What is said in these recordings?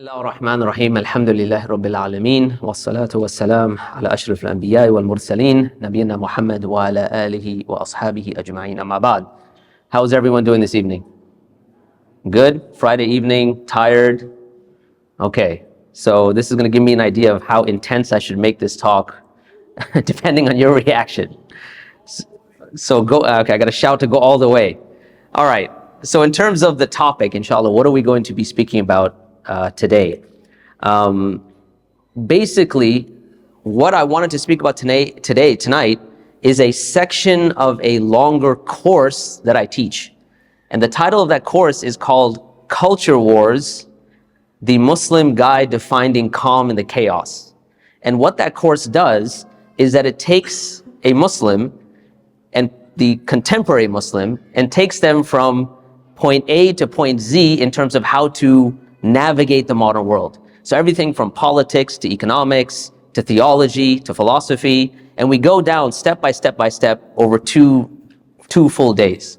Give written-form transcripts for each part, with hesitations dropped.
الله الرحمن الرحيم الحمد لله رب العالمين والصلاة والسلام على أشرف الأنبياء والمرسلين نبينا محمد وعلى آله وأصحابه أجمعين أما بعد. How's everyone doing this evening? Good? Friday evening, tired? Okay, so this is going to give me an idea of how intense I should make this talk depending on your reaction. So go, okay, I got a shout to go all the way. All right, so in terms of the topic, inshallah, what are we going to be speaking about today? Basically, what I wanted to speak about tonight is a section of a longer course that I teach. And the title of that course is called Culture Wars, the Muslim Guide to Finding Calm in the Chaos. And what that course does is that it takes a Muslim and the contemporary Muslim and takes them from point A to point Z in terms of how to navigate the modern world. So everything from politics to economics to theology to philosophy, and we go down step by step by step over two full days.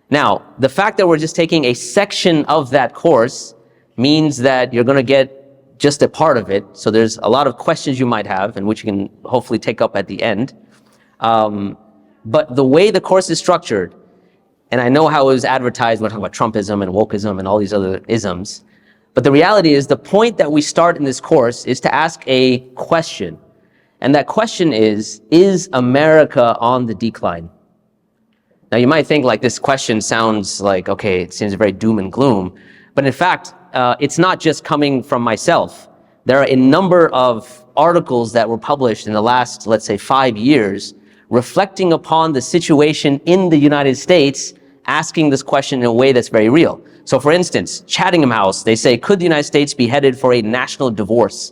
Now, the fact that we're just taking a section of that course means that you're going to get just a part of it. So there's a lot of questions you might have, and which you can hopefully take up at the end. But the way the course is structured, and I know how it was advertised, we're talking about Trumpism and wokeism and all these other isms, but the reality is the point that we start in this course is to ask a question. And that question is America on the decline? Now you might think like this question sounds like, okay, it seems very doom and gloom. But in fact, it's not just coming from myself. There are a number of articles that were published in the last, let's say, 5 years, reflecting upon the situation in the United States, asking this question in a way that's very real. So for instance, Chattingham House, they say, could the United States be headed for a national divorce?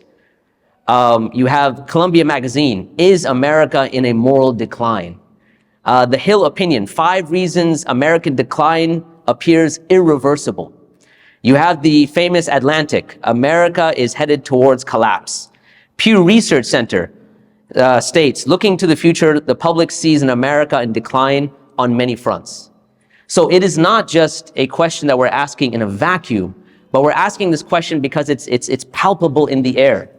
You have Columbia Magazine, is America in a moral decline? The Hill Opinion, 5 reasons American decline appears irreversible. You have the famous Atlantic, America is headed towards collapse. Pew Research Center states, looking to the future, the public sees an America in decline on many fronts. So it is not just a question that we're asking in a vacuum, but we're asking this question because it's palpable in the air.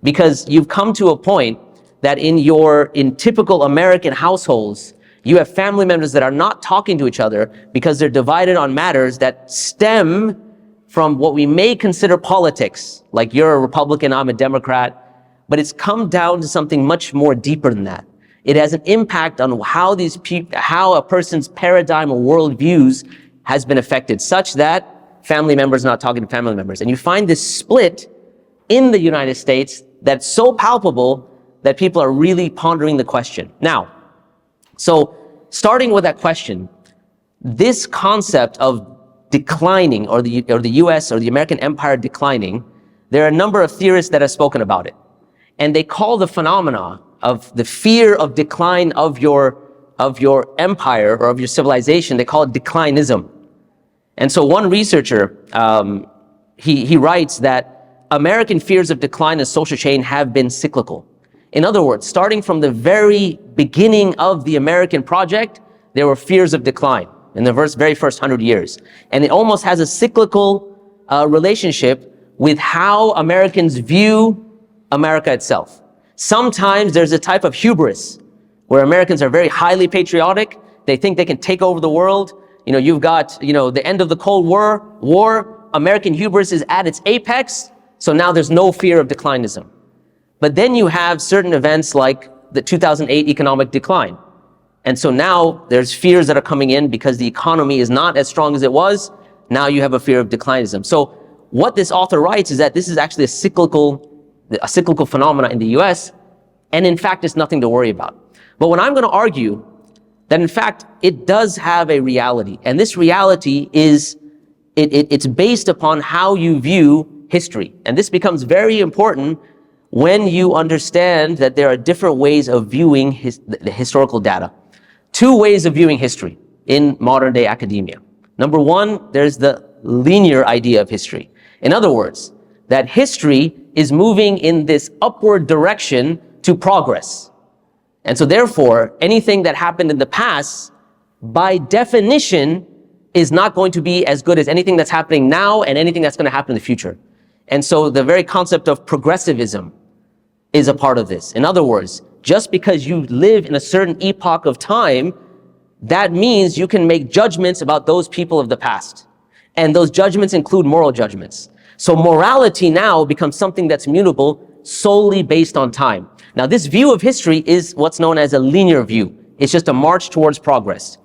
Because you've come to a point that in typical American households, you have family members that are not talking to each other because they're divided on matters that stem from what we may consider politics, like you're a Republican, I'm a Democrat, but it's come down to something much more deeper than that. It has an impact on how a person's paradigm or worldviews has been affected, such that family members are not talking to family members. And you find this split in the United States that's so palpable that people are really pondering the question. Now, so starting with that question, this concept of declining, or the US or the American empire declining, there are a number of theorists that have spoken about it. And they call the phenomena of the fear of decline of your empire or of your civilization, they call it declinism. And so one researcher, he writes that American fears of decline and social change have been cyclical. In other words, starting from the very beginning of the American project, there were fears of decline in the very first 100 years. And it almost has a cyclical relationship with how Americans view America itself. Sometimes there's a type of hubris where Americans are very highly patriotic. They think they can take over the world. You've got, the end of the Cold War, American hubris is at its apex. So now there's no fear of declinism. But then you have certain events like the 2008 economic decline. And so now there's fears that are coming in because the economy is not as strong as it was. Now you have a fear of declinism. So what this author writes is that this is actually a cyclical phenomena in the US, and in fact, it's nothing to worry about. But when I'm going to argue that in fact, it does have a reality, and this reality is, it's based upon how you view history. And this becomes very important when you understand that there are different ways of viewing the historical data. 2 ways of viewing history in modern day academia. Number 1, there's the linear idea of history. In other words, that history is moving in this upward direction to progress. And so therefore, anything that happened in the past, by definition, is not going to be as good as anything that's happening now and anything that's going to happen in the future. And so the very concept of progressivism is a part of this. In other words, just because you live in a certain epoch of time, that means you can make judgments about those people of the past. And those judgments include moral judgments. So morality now becomes something that's mutable solely based on time. Now, this view of history is what's known as a linear view. It's just a march towards progress.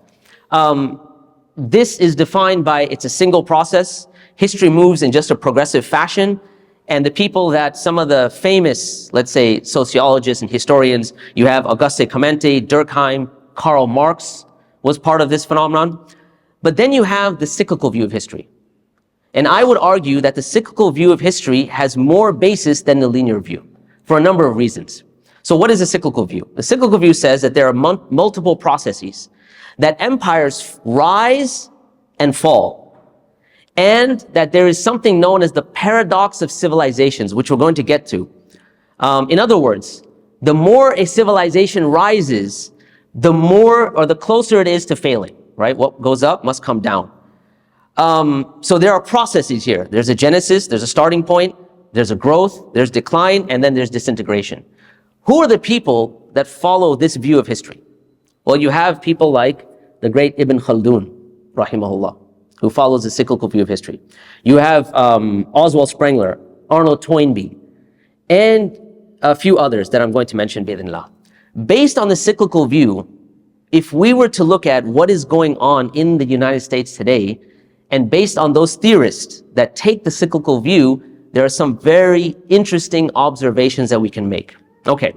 This is defined by, it's a single process. History moves in just a progressive fashion. And the people that some of the famous, let's say, sociologists and historians, you have Auguste Comte, Durkheim, Karl Marx was part of this phenomenon. But then you have the cyclical view of history. And I would argue that the cyclical view of history has more basis than the linear view for a number of reasons. So what is a cyclical view? The cyclical view says that there are multiple processes, that empires rise and fall, and that there is something known as the paradox of civilizations, which we're going to get to. In other words, the more a civilization rises, the more or the closer it is to failing, right? What goes up must come down. So there are processes here. There's a genesis, there's a starting point, there's a growth, there's decline, and then there's disintegration. Who are the people that follow this view of history? Well, you have people like the great Ibn Khaldun, rahimahullah, who follows the cyclical view of history. You have Oswald Spengler, Arnold Toynbee, and a few others that I'm going to mention, bi'idhnillah. Based on the cyclical view, if we were to look at what is going on in the United States today, and based on those theorists that take the cyclical view, there are some very interesting observations that we can make. Okay,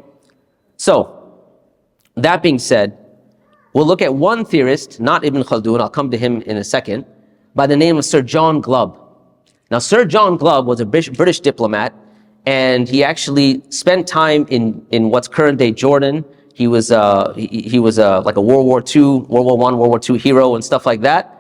so that being said, we'll look at one theorist, not Ibn Khaldun, I'll come to him in a second, by the name of Sir John Glubb. Now, Sir John Glubb was a British diplomat, and he actually spent time in what's current day Jordan. He was like a World War II, World War I, World War II hero and stuff like that.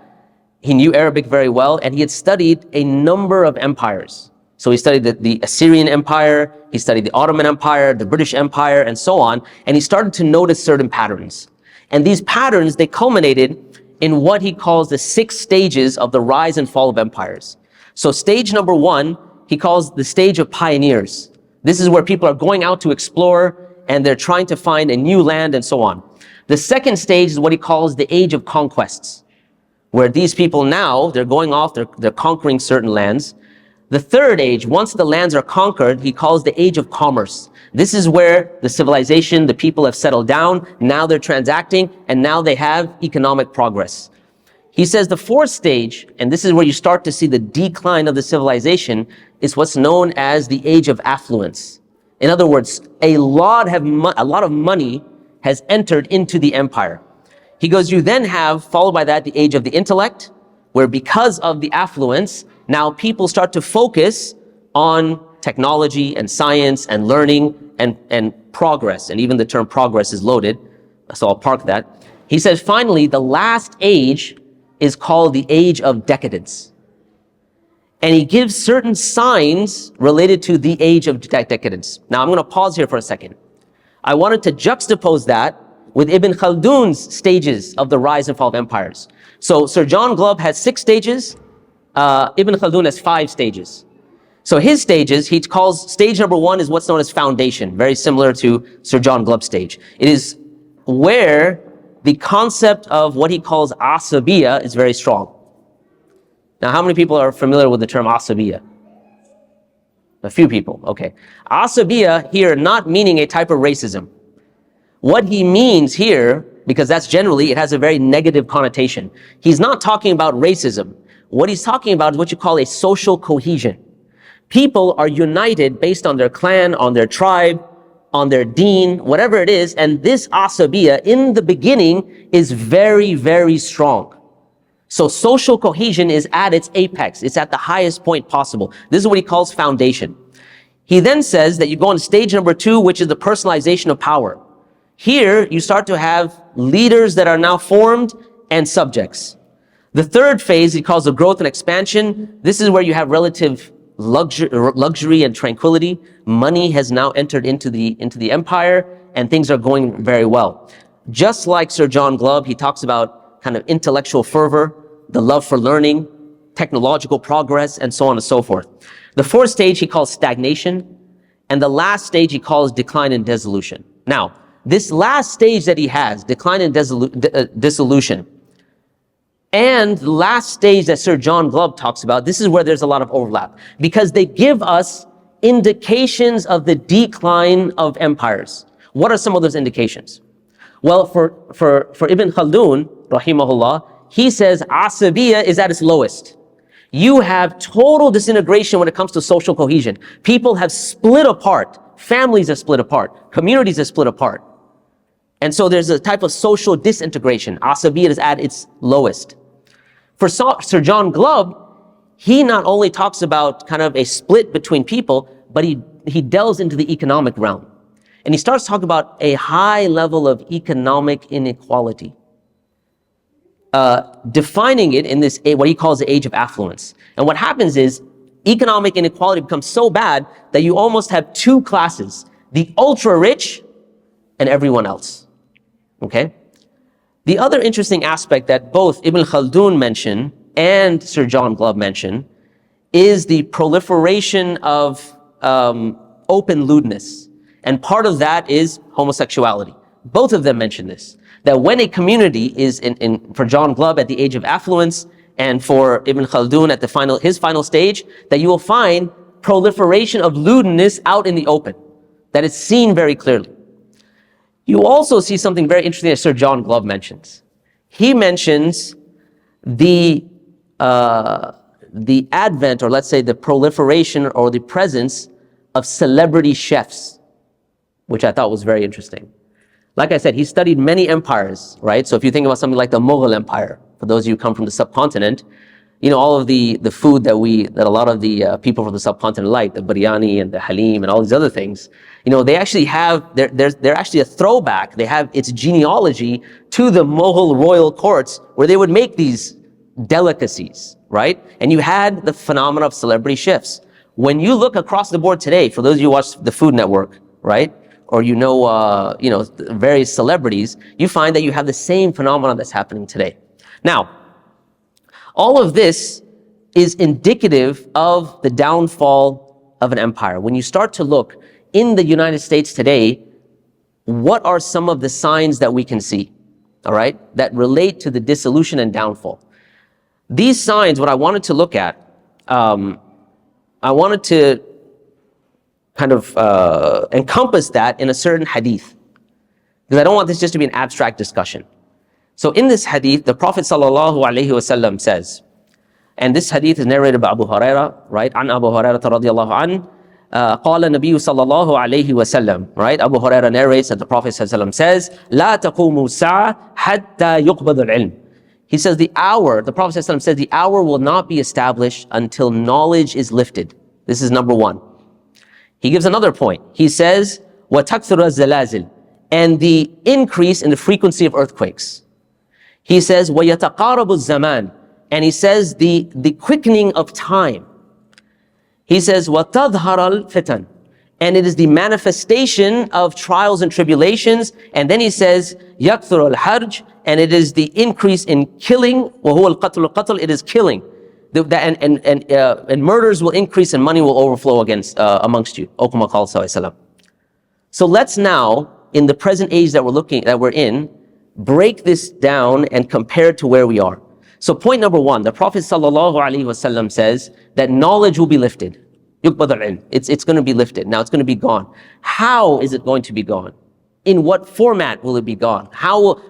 He knew Arabic very well, and he had studied a number of empires. So he studied the Assyrian Empire, he studied the Ottoman Empire, the British Empire, and so on, and he started to notice certain patterns. And these patterns, they culminated in what he calls the 6 stages of the rise and fall of empires. So stage number 1, he calls the stage of pioneers. This is where people are going out to explore, and they're trying to find a new land and so on. The second stage is what he calls the age of conquests, where these people now, they're going off, they're conquering certain lands. The third age, once the lands are conquered, he calls the age of commerce. This is where the civilization, the people have settled down, now they're transacting, and now they have economic progress. He says the fourth stage, and this is where you start to see the decline of the civilization, is what's known as the age of affluence. In other words, a lot of money has entered into the empire. He goes, you then have, followed by that, the age of the intellect, where because of the affluence, now people start to focus on technology and science and learning and progress. And even the term progress is loaded, so I'll park that. He says, finally, the last age is called the age of decadence. And he gives certain signs related to the age of decadence. Now, I'm going to pause here for a second. I wanted to juxtapose that with Ibn Khaldun's stages of the rise and fall of empires. So Sir John Glubb has 6 stages. Ibn Khaldun has 5 stages. So his stages, he calls stage number 1 is what's known as foundation, very similar to Sir John Glubb's stage. It is where the concept of what he calls asabiya is very strong. Now, how many people are familiar with the term asabiya? A few people, okay. Asabiya here not meaning a type of racism. What he means here, because that's generally, it has a very negative connotation. He's not talking about racism. What he's talking about is what you call a social cohesion. People are united based on their clan, on their tribe, on their deen, whatever it is, and this asabiya in the beginning is very, very strong. So social cohesion is at its apex. It's at the highest point possible. This is what he calls foundation. He then says that you go on stage number 2, which is the personalization of power. Here, you start to have leaders that are now formed and subjects. The third phase, he calls the growth and expansion. This is where you have relative luxury and tranquility. Money has now entered into the empire, and things are going very well. Just like Sir John Glubb, he talks about kind of intellectual fervor, the love for learning, technological progress, and so on and so forth. The fourth stage he calls stagnation, and the last stage he calls decline and dissolution. Now, this last stage that he has, decline and dissolution, and the last stage that Sir John Glubb talks about, this is where there's a lot of overlap, because they give us indications of the decline of empires. What are some of those indications? Well, for Ibn Khaldun, rahimahullah, he says Asabiyya is at its lowest. You have total disintegration when it comes to social cohesion. People have split apart. Families have split apart. Communities have split apart. And so there's a type of social disintegration. Asabiyya is at its lowest. For Sir John Glubb, he not only talks about kind of a split between people, but he delves into the economic realm. And he starts talking about a high level of economic inequality, defining it in this, what he calls the age of affluence. And what happens is economic inequality becomes so bad that you almost have two classes, the ultra rich and everyone else. Okay? The other interesting aspect that both Ibn Khaldun mentioned and Sir John Glubb mentioned is the proliferation of open lewdness. And part of that is homosexuality. Both of them mention this, that when a community is for John Glubb at the age of affluence, and for Ibn Khaldun at his final stage, that you will find proliferation of lewdness out in the open, that it's seen very clearly. You also see something very interesting that Sir John Glubb mentions. He mentions the advent, or let's say the proliferation or the presence of celebrity chefs, which I thought was very interesting. Like I said, he studied many empires, right? So if you think about something like the Mughal Empire, for those of you who come from the subcontinent, you know, all of the food that a lot of the people from the subcontinent like, the biryani and the halim and all these other things, you know, they actually have, they're actually a throwback. They have its genealogy to the Mughal royal courts where they would make these delicacies, right? And you had the phenomenon of celebrity chefs. When you look across the board today, for those of you who watch the Food Network, right? Or you know, various celebrities, you find that you have the same phenomenon that's happening today. Now, all of this is indicative of the downfall of an empire. When you start to look in the United States today, what are some of the signs that we can see, all right, that relate to the dissolution and downfall? These signs, what I wanted to look at, I wanted to kind of encompass that in a certain hadith, because I don't want this just to be an abstract discussion. So in this hadith, the Prophet ﷺ says, and this hadith is narrated by Abu Huraira, right? An Abu Huraira radiyallahu an, قال النبي صلى الله عليه وسلم, right? Abu Huraira narrates that the Prophet ﷺ says, لا تقوم الساعة حتى يقبض العلم. He says the Prophet ﷺ says the hour will not be established until knowledge is lifted. This is number one. He gives another point. He says, وَتَكْثُرَ الزَّلَازِلِ, and the increase in the frequency of earthquakes. He says, وَيَتَقَارَبُ الزَّمَانِ, and he says the quickening of time. He says, وَتَظْهَرَ الْفِتَنِ, and it is the manifestation of trials and tribulations. And then he says, يَكْثُرُ الْحَرْجِ, and it is the increase in killing. وَهُوَ الْقَتْلُ, it is killing. And murders will increase and money will overflow amongst you. So let's now, in the present age that we're in, break this down and compare it to where we are. So point number one, the Prophet ﷺ says that knowledge will be lifted. It's going to be lifted. Now it's going to be gone. How is it going to be gone? In what format will it be gone?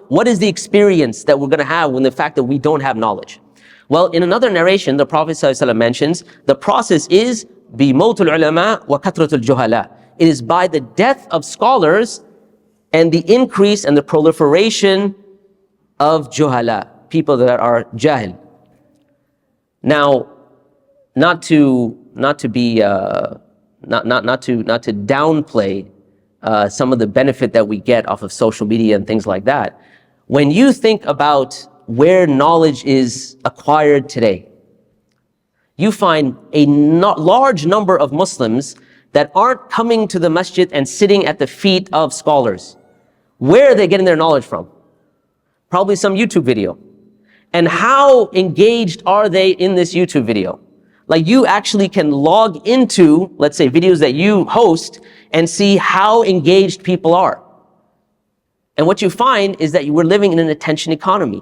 What is the experience that we're going to have when the fact that we don't have knowledge? Well, in another narration, the Prophet ﷺ mentions the process is بِمَوْتُ الْعُلَمَاء وَكَثْرَةُ الْجُهَلَاء. It is by the death of scholars and the increase and the proliferation of juhala, people that are jahil. Now, not to downplay some of the benefit that we get off of social media and things like that. When you think about where knowledge is acquired today, you find a large number of Muslims that aren't coming to the masjid and sitting at the feet of scholars. Where are they getting their knowledge from? Probably some YouTube video. And how engaged are they in this YouTube video? Like, you actually can log into, let's say, videos that you host and see how engaged people are. And what you find is that we're living in an attention economy.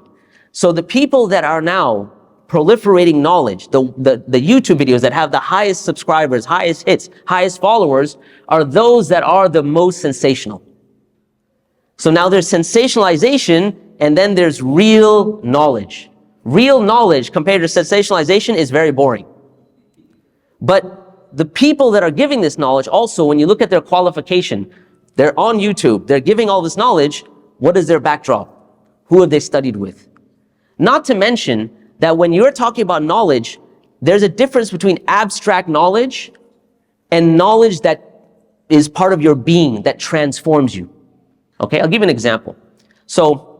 So the people that are now proliferating knowledge, the YouTube videos that have the highest subscribers, highest hits, highest followers, are those that are the most sensational. So now there's sensationalization, and then there's real knowledge. Real knowledge compared to sensationalization is very boring. But the people that are giving this knowledge also, when you look at their qualification, they're on YouTube, they're giving all this knowledge. What is their backdrop? Who have they studied with? Not to mention that when you're talking about knowledge, there's a difference between abstract knowledge and knowledge that is part of your being, that transforms you. Okay, I'll give you an example. So,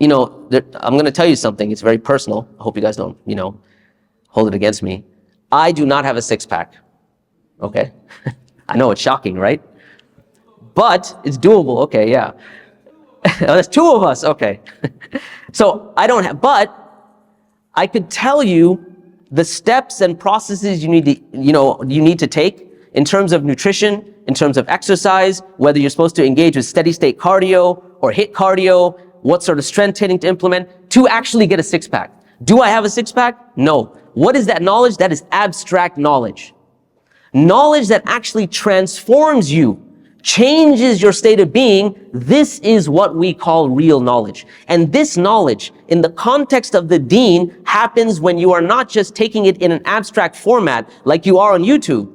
I'm going to tell you something. It's very personal. I hope you guys don't, hold it against me. I do not have a six-pack. Okay? I know it's shocking, right? But it's doable. Okay, yeah. There's two of us. Okay. So I don't have, but I could tell you the steps and processes you need to take in terms of nutrition, in terms of exercise, whether you're supposed to engage with steady state cardio or HIIT cardio, what sort of strength training to implement to actually get a six-pack. Do I have a six-pack? No. What is that knowledge? That is abstract knowledge. Knowledge that actually transforms you, changes your state of being. This is what we call real knowledge. And this knowledge, in the context of the deen, happens when you are not just taking it in an abstract format like you are on YouTube,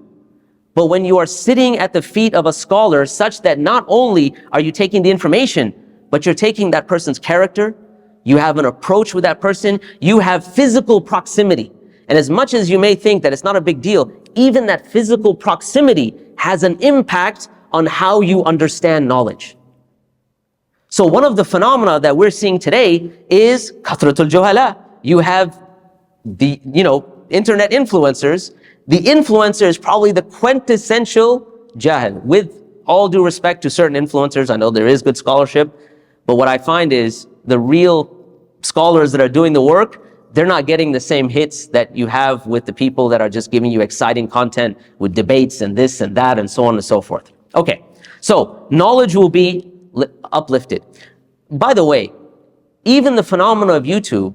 but when you are sitting at the feet of a scholar, such that not only are you taking the information, but you're taking that person's character, you have an approach with that person, you have physical proximity. And as much as you may think that it's not a big deal, even that physical proximity has an impact on how you understand knowledge. So one of the phenomena that we're seeing today is kathratul juhala. You have the, internet influencers. The influencer is probably the quintessential jahil. With all due respect to certain influencers, I know there is good scholarship, but what I find is the real scholars that are doing the work, they're not getting the same hits that you have with the people that are just giving you exciting content with debates and this and that and so on and so forth. Okay, so knowledge will be uplifted. By the way, even the phenomena of YouTube,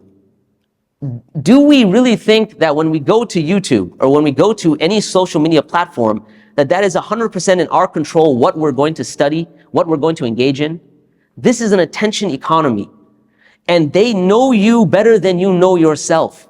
do we really think that when we go to YouTube or when we go to any social media platform, that is 100% in our control what we're going to study, what we're going to engage in? This is an attention economy. And they know you better than you know yourself.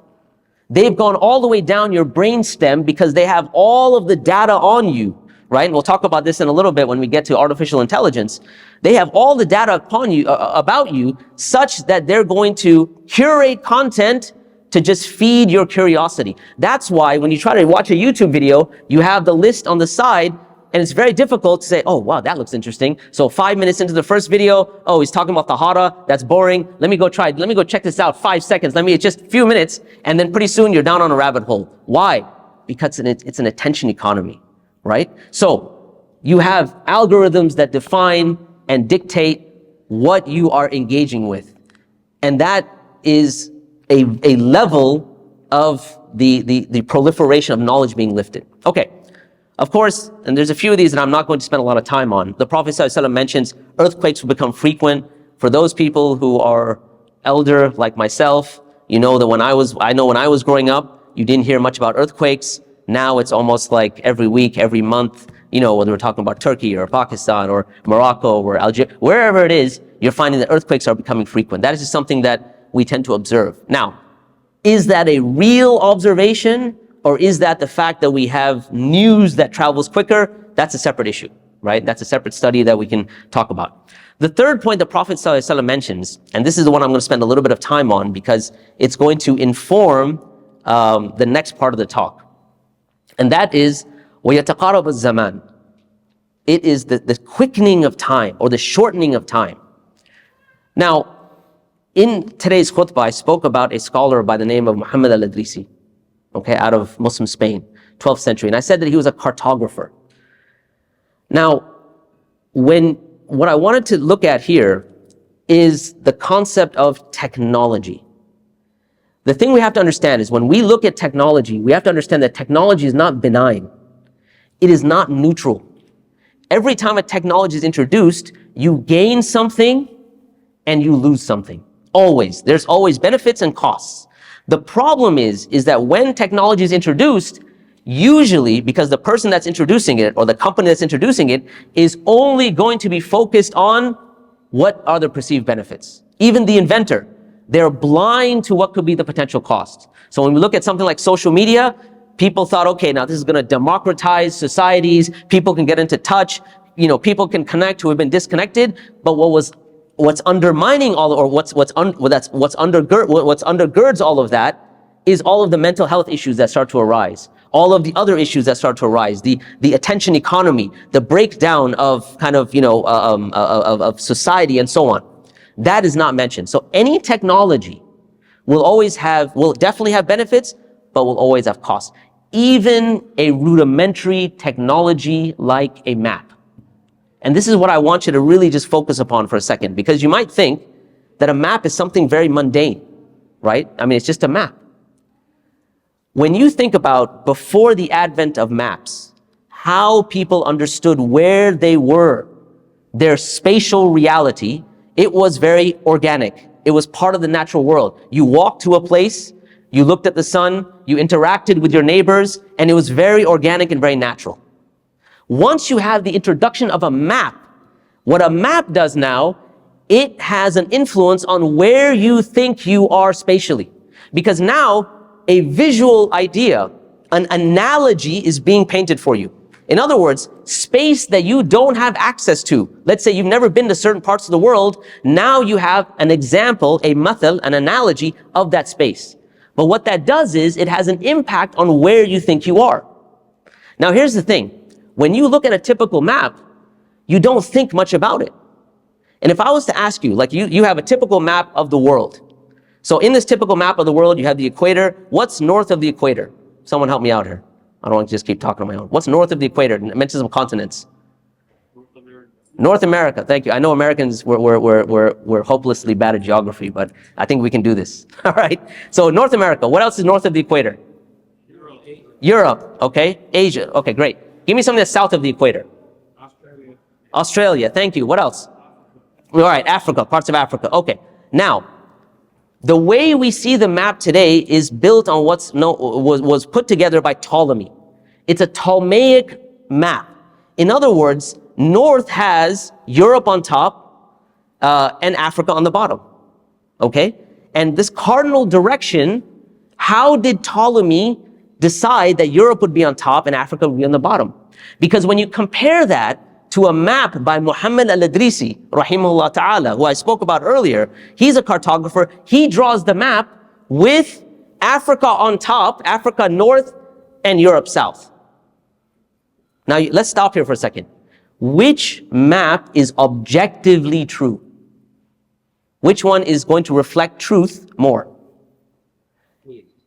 They've gone all the way down your brainstem because they have all of the data on you, right? And we'll talk about this in a little bit when we get to artificial intelligence. They have all the data upon you, about you, such that they're going to curate content to just feed your curiosity. That's why when you try to watch a YouTube video, you have the list on the side, and it's very difficult to say, oh, wow, that looks interesting. So 5 minutes into the first video, oh, he's talking about tahara, that's boring. Let me go check this out, 5 seconds. Just a few minutes. And then pretty soon you're down on a rabbit hole. Why? Because it's an attention economy, right? So you have algorithms that define and dictate what you are engaging with. And that is a level of the proliferation of knowledge being lifted. Okay. Of course, and there's a few of these that I'm not going to spend a lot of time on. The Prophet ﷺ mentions earthquakes will become frequent. For those people who are elder like myself, you know that when I was growing up, you didn't hear much about earthquakes. Now it's almost like every week, every month, whether we're talking about Turkey or Pakistan or Morocco or Algeria, wherever it is, you're finding that earthquakes are becoming frequent. That is just something that we tend to observe. Now, is that a real observation? Or is that the fact that we have news that travels quicker? That's a separate issue, right? That's a separate study that we can talk about. The third point the Prophet ﷺ mentions, and this is the one I'm going to spend a little bit of time on because it's going to inform the next part of the talk. And that is, وَيَتَقَارَبَ الزَّمَانِ. It is the quickening of time or the shortening of time. Now, in today's khutbah, I spoke about a scholar by the name of Muhammad al-Idrisi. Okay, out of Muslim Spain, 12th century. And I said that he was a cartographer. Now, what I wanted to look at here is the concept of technology. The thing we have to understand is when we look at technology, we have to understand that technology is not benign. It is not neutral. Every time a technology is introduced, you gain something and you lose something. Always. There's always benefits and costs. The problem is that when technology is introduced, usually because the person that's introducing it or the company that's introducing it is only going to be focused on what are the perceived benefits. Even the inventor, they're blind to what could be the potential cost. So when we look at something like social media, people thought, okay, now this is going to democratize societies. People can get into touch. People can connect who have been disconnected. But what's undermining all, or what's undergirds all of that is all of the mental health issues that start to arise. All of the other issues that start to arise, the attention economy, the breakdown of kind of, of society and so on. That is not mentioned. So any technology will definitely have benefits, but will always have costs. Even a rudimentary technology like a map. And this is what I want you to really just focus upon for a second, because you might think that a map is something very mundane, right? I mean, it's just a map. When you think about before the advent of maps, how people understood where they were, their spatial reality, it was very organic. It was part of the natural world. You walked to a place, you looked at the sun, you interacted with your neighbors, and it was very organic and very natural. Once you have the introduction of a map, what a map does now, it has an influence on where you think you are spatially. Because now, a visual idea, an analogy is being painted for you. In other words, space that you don't have access to. Let's say you've never been to certain parts of the world. Now you have an example, a mathal, an analogy of that space. But what that does is it has an impact on where you think you are. Now here's the thing. When you look at a typical map, you don't think much about it. And if I was to ask you, like you have a typical map of the world. So in this typical map of the world, you have the equator. What's north of the equator? Someone help me out here. I don't want to just keep talking on my own. What's north of the equator? It mentions some continents. North America. North America. Thank you. I know Americans, we're hopelessly bad at geography, but I think we can do this. All right. So North America. What else is north of the equator? Europe. Okay. Asia. Okay, great. Give me something that's south of the equator. Australia. Thank you. What else? All right. Africa. Parts of Africa. Okay. Now, the way we see the map today is built on was put together by Ptolemy. It's a Ptolemaic map. In other words, north has Europe on top and Africa on the bottom. Okay? And this cardinal direction, how did Ptolemy decide that Europe would be on top and Africa would be on the bottom? Because when you compare that to a map by Muhammad al-Idrisi, rahimahullah ta'ala, who I spoke about earlier, he's a cartographer. He draws the map with Africa on top, Africa north, and Europe south. Now, let's stop here for a second. Which map is objectively true? Which one is going to reflect truth more?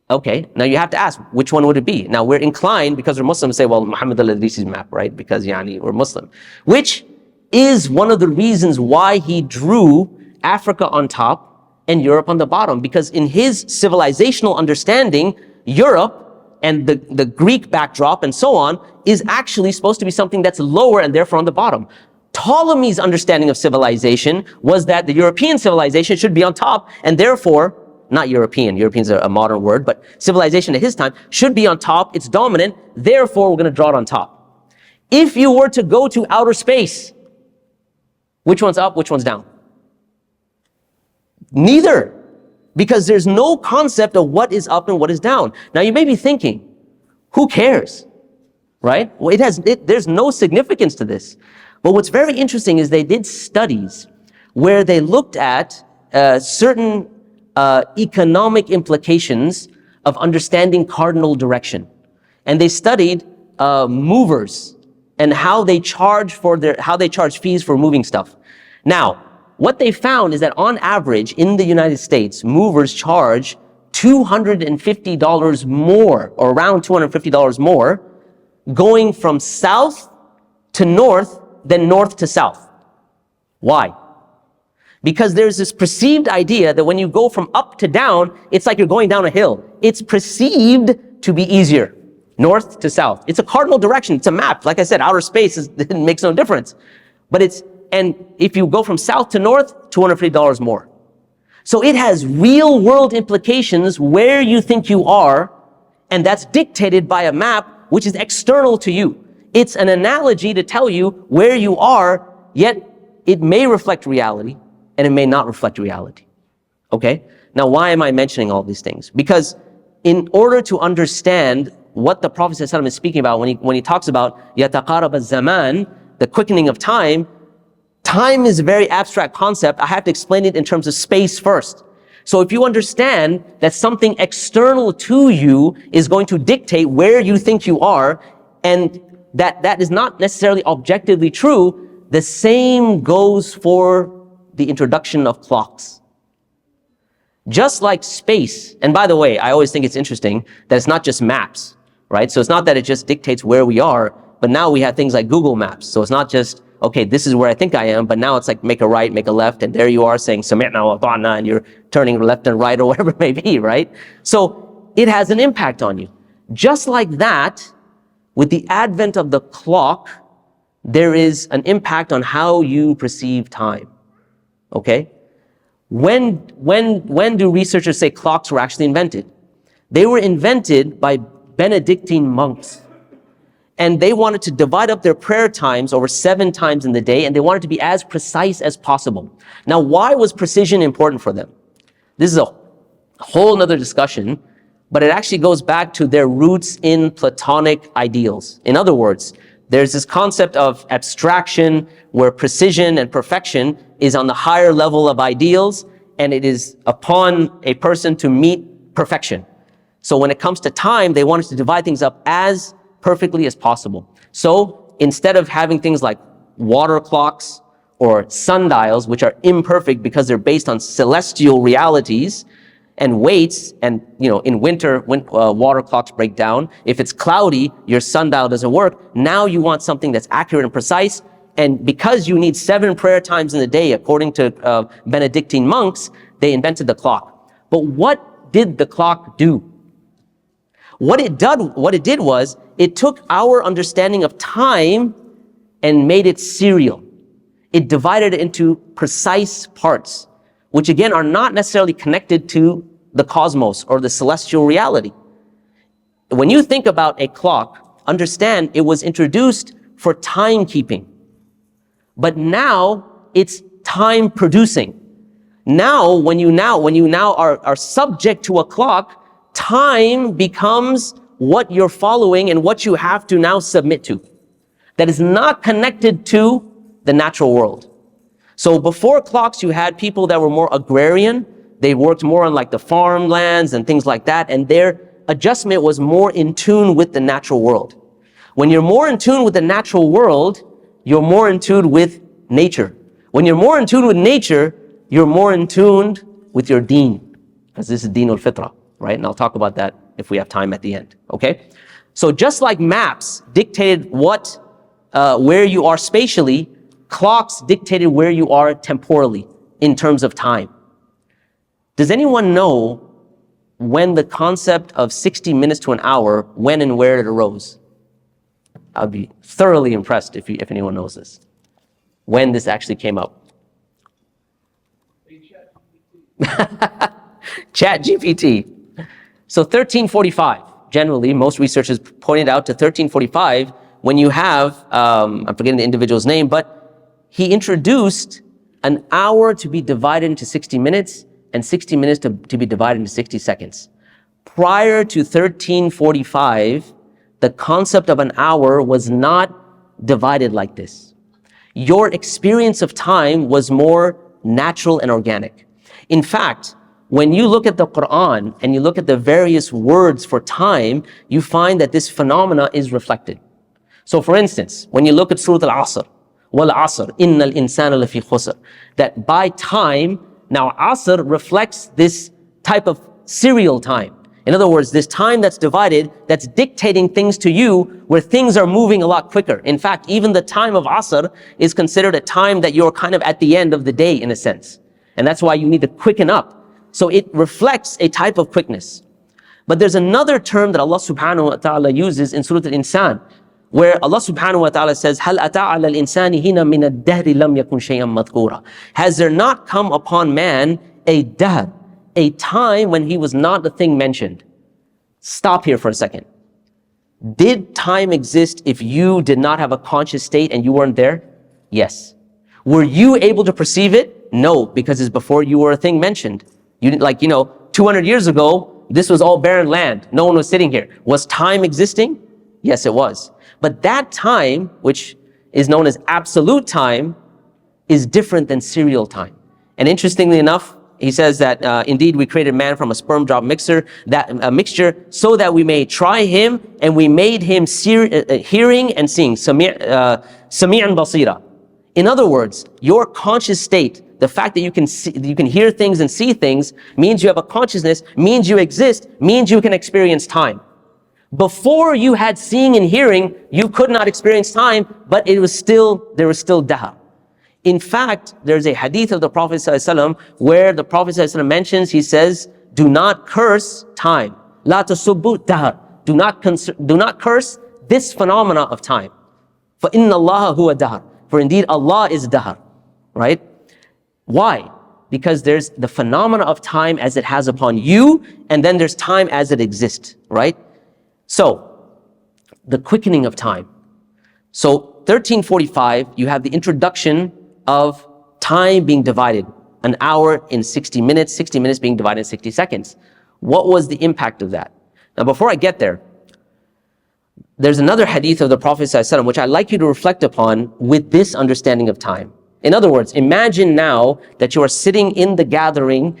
Okay, now you have to ask, which one would it be? Now we're inclined, because we're Muslims, to say, well, Muhammad al-Idrisi's map, right? Because we're Muslim. Which is one of the reasons why he drew Africa on top and Europe on the bottom. Because in his civilizational understanding, Europe and the Greek backdrop and so on is actually supposed to be something that's lower and therefore on the bottom. Ptolemy's understanding of civilization was that the European civilization should be on top, and therefore, not European, European's a modern word, but civilization at his time should be on top, it's dominant, therefore we're going to draw it on top. If you were to go to outer space, which one's up, which one's down? Neither, because there's no concept of what is up and what is down. Now you may be thinking, who cares, right? Well, there's no significance to this. But what's very interesting is they did studies where they looked at certain economic implications of understanding cardinal direction. And they studied movers and how they charge fees for moving stuff. Now, what they found is that on average in the United States, movers charge $250 more, or around $250 more, going from south to north than north to south. Why? Because there's this perceived idea that when you go from up to down, it's like you're going down a hill. It's perceived to be easier, north to south. It's a cardinal direction. It's a map. Like I said, outer space it makes no difference. And if you go from south to north, $250 more. So it has real world implications where you think you are, and that's dictated by a map which is external to you. It's an analogy to tell you where you are, yet it may reflect reality and it may not reflect reality. Okay? Now, why am I mentioning all these things? Because in order to understand what the Prophet ﷺ is speaking about when he talks about يَتَقَارَبَ الزَّمَانِ, the quickening of time, time is a very abstract concept. I have to explain it in terms of space first. So if you understand that something external to you is going to dictate where you think you are, and that is not necessarily objectively true, the same goes for the introduction of clocks. Just like space, and by the way, I always think it's interesting that it's not just maps, right? So it's not that it just dictates where we are, but now we have things like Google Maps. So it's not just, okay, this is where I think I am, but now it's like make a right, make a left, and there you are saying sami'na wa ata'na, and you're turning left and right or whatever it may be, right? So it has an impact on you. Just like that, with the advent of the clock, there is an impact on how you perceive time. Okay? When do researchers say clocks were actually invented? They were invented by Benedictine monks. And they wanted to divide up their prayer times over 7 times in the day, and they wanted to be as precise as possible. Now, why was precision important for them? This is a whole nother discussion, but it actually goes back to their roots in Platonic ideals. In other words, there's this concept of abstraction where precision and perfection is on the higher level of ideals, and it is upon a person to meet perfection. So when it comes to time, they wanted to divide things up as perfectly as possible. So instead of having things like water clocks or sundials, which are imperfect because they're based on celestial realities and weights, and in winter, when water clocks break down, if it's cloudy, your sundial doesn't work. Now you want something that's accurate and precise, and because you need 7 prayer times in the day, according to Benedictine monks, they invented the clock. But what did the clock do? What it did was, it took our understanding of time and made it serial. It divided it into precise parts, which again are not necessarily connected to the cosmos or the celestial reality. When you think about a clock, understand it was introduced for timekeeping, but now it's time producing. Now, when you now are subject to a clock, time becomes what you're following and what you have to now submit to. That is not connected to the natural world. So before clocks, you had people that were more agrarian. They worked more on like the farmlands and things like that, and their adjustment was more in tune with the natural world. When you're more in tune with the natural world, you're more in tune with nature. When you're more in tune with nature, you're more in tune with your deen, because this is deen al-fitra, right? And I'll talk about that if we have time at the end, okay? So just like maps dictated where you are spatially, clocks dictated where you are temporally in terms of time. Does anyone know when the concept of 60 minutes to an hour, when and where it arose? I'd be thoroughly impressed if anyone knows this. When this actually came up. Chat GPT. So 1345, generally, most researchers pointed out to 1345, when you have, I'm forgetting the individual's name, but he introduced an hour to be divided into 60 minutes and 60 minutes to be divided into 60 seconds. Prior to 1345, the concept of an hour was not divided like this. Your experience of time was more natural and organic. In fact, when you look at the Quran and you look at the various words for time, you find that this phenomena is reflected. So for instance, when you look at Surah Al-Asr, وَالْعَصْرِ إِنَّ الْإِنسَانَ لَفِي خُسْرٍ, that by time, now Asr reflects this type of serial time. In other words, this time that's divided, that's dictating things to you, where things are moving a lot quicker. In fact, even the time of Asr is considered a time that you're kind of at the end of the day in a sense. And that's why you need to quicken up. So it reflects a type of quickness. But there's another term that Allah subhanahu wa ta'ala uses in Surah Al-Insan, where Allah subhanahu wa ta'ala says, هَلْ أَتَى عَلَى الْإِنسَانِ هِنَا مِنَ الدَّهْرِ لَمْ يَكُنْ شَيْئًا مَذْكُورًا. Has there not come upon man a dahr, a time when he was not a thing mentioned? Stop here for a second. Did time exist if you did not have a conscious state and you weren't there? Yes. Were you able to perceive it? No, because it's before you were a thing mentioned. You didn't, 200 years ago, this was all barren land. No one was sitting here. Was time existing? Yes, it was. But that time, which is known as absolute time, is different than serial time. And interestingly enough, he says that indeed we created man from a sperm drop mixture so that we may try him, and we made him hearing and seeing, sami'an basira. In other words, your conscious state, the fact that you can hear things and see things, means you have a consciousness, means you exist, means you can experience time. Before you had seeing and hearing, you could not experience time, but there was still dahr. In fact, there's a hadith of the Prophet ﷺ where the Prophet ﷺ mentions, he says, do not curse time. La tasubbu dahr. Do not curse this phenomena of time. For inna Allah huwa dahr. For indeed Allah is dahr. Right? Why? Because there's the phenomena of time as it has upon you, and then there's time as it exists. Right? So, the quickening of time. So, 1345, you have the introduction of time being divided. An hour in 60 minutes, 60 minutes being divided in 60 seconds. What was the impact of that? Now, before I get there, there's another hadith of the Prophet ﷺ which I'd like you to reflect upon with this understanding of time. In other words, imagine now that you are sitting in the gathering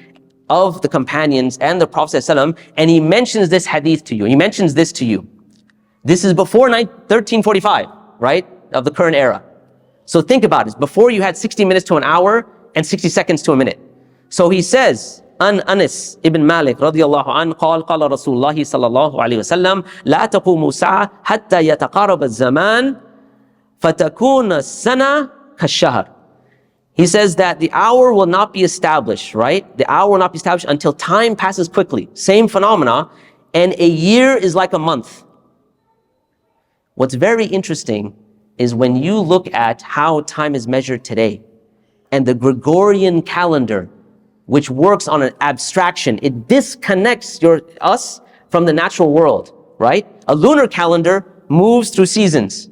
of the companions and the Prophet ﷺ, and he mentions this hadith to you. He mentions this to you. This is before 1345, right, of the current era. So think about it. Before you had 60 minutes to an hour and 60 seconds to a minute. So he says, An Anas ibn Malik radiyallahu anhu قال قال رسول الله صلى الله عليه وسلم لا تقوم ساعة حتى يتقارب الزمان فتكون السنة كالشهر. He says that the hour will not be established, right? The hour will not be established until time passes quickly. Same phenomena. And a year is like a month. What's very interesting is when you look at how time is measured today, and the Gregorian calendar, which works on an abstraction, it disconnects us from the natural world, right? A lunar calendar moves through seasons.